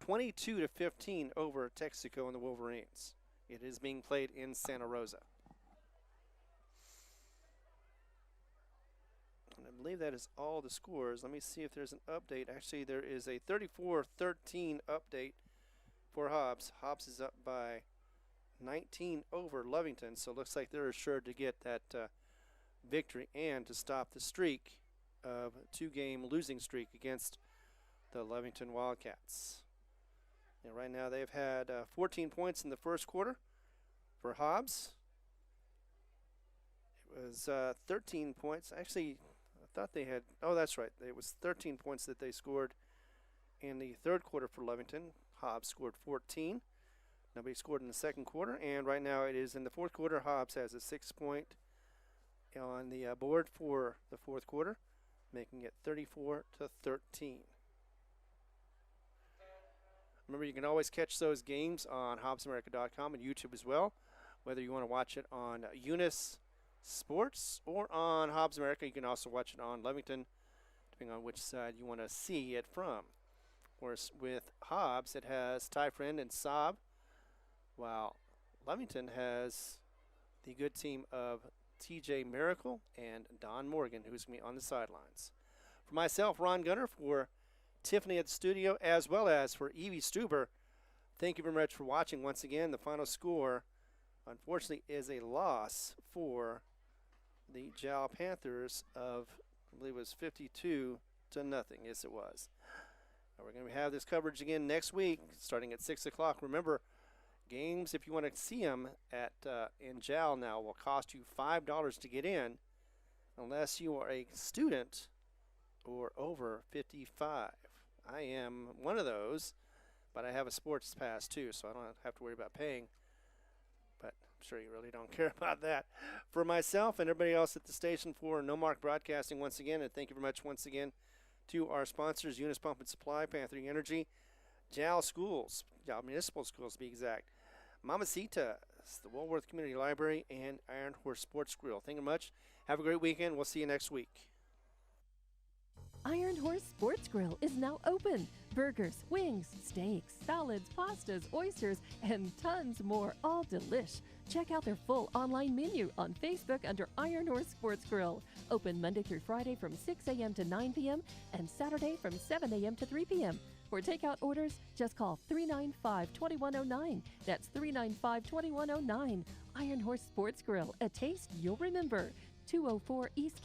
22-15 over Texaco and the Wolverines. It is being played in Santa Rosa. And I believe that is all the scores. Let me see if there's an update. Actually, there is a 34-13 update for Hobbs. Hobbs is up by 19 over Lovington, so it looks like they're assured to get that victory and to stop the streak of 2-game losing streak against the Lovington Wildcats. And right now they've had 14 points in the first quarter for Hobbs. It was 13 points. Actually, I thought they had, oh, that's right. It was 13 points that they scored in the third quarter for Lovington. Hobbs scored 14. Nobody scored in the second quarter, and right now it is in the fourth quarter. Hobbs has a 6-point on the board for the fourth quarter, making it 34-13. Remember, you can always catch those games on HobbsAmerica.com and YouTube as well, whether you want to watch it on Eunice Sports or on Hobbs America. You can also watch it on Lovington, depending on which side you want to see it from. Of course, with Hobbs, it has Ty Friend and Saab, while Lovington has the good team of TJ Miracle and Don Morgan, who's going to be on the sidelines. For myself, Ron Gunner, for Tiffany at the studio, as well as for Evie Stuber, thank you very much for watching. Once again, the final score, unfortunately, is a loss for the Jal Panthers of, I believe it was 52-0. Yes, it was. We're going to have this coverage again next week, starting at 6 o'clock. Remember, games, if you want to see them at in JAL now, will cost you $5 to get in, unless you are a student or over 55. I am one of those, but I have a sports pass too, so I don't have to worry about paying. But I'm sure you really don't care about that. For myself and everybody else at the station, for No Mark Broadcasting once again, and thank you very much once again to our sponsors, Eunice Pump and Supply, Panther Energy, JAL Schools, JAL Municipal Schools to be exact, Mamacita, the Woolworth Community Library, and Iron Horse Sports Grill. Thank you much. Have a great weekend. We'll see you next week. Iron Horse Sports Grill is now open. Burgers, wings, steaks, salads, pastas, oysters, and tons more, all delish. Check out their full online menu on Facebook under Iron Horse Sports Grill. Open Monday through Friday from 6 a.m. to 9 p.m. and Saturday from 7 a.m. to 3 p.m. For takeout orders, just call 395-2109. That's 395-2109. Iron Horse Sports Grill, a taste you'll remember. 204 East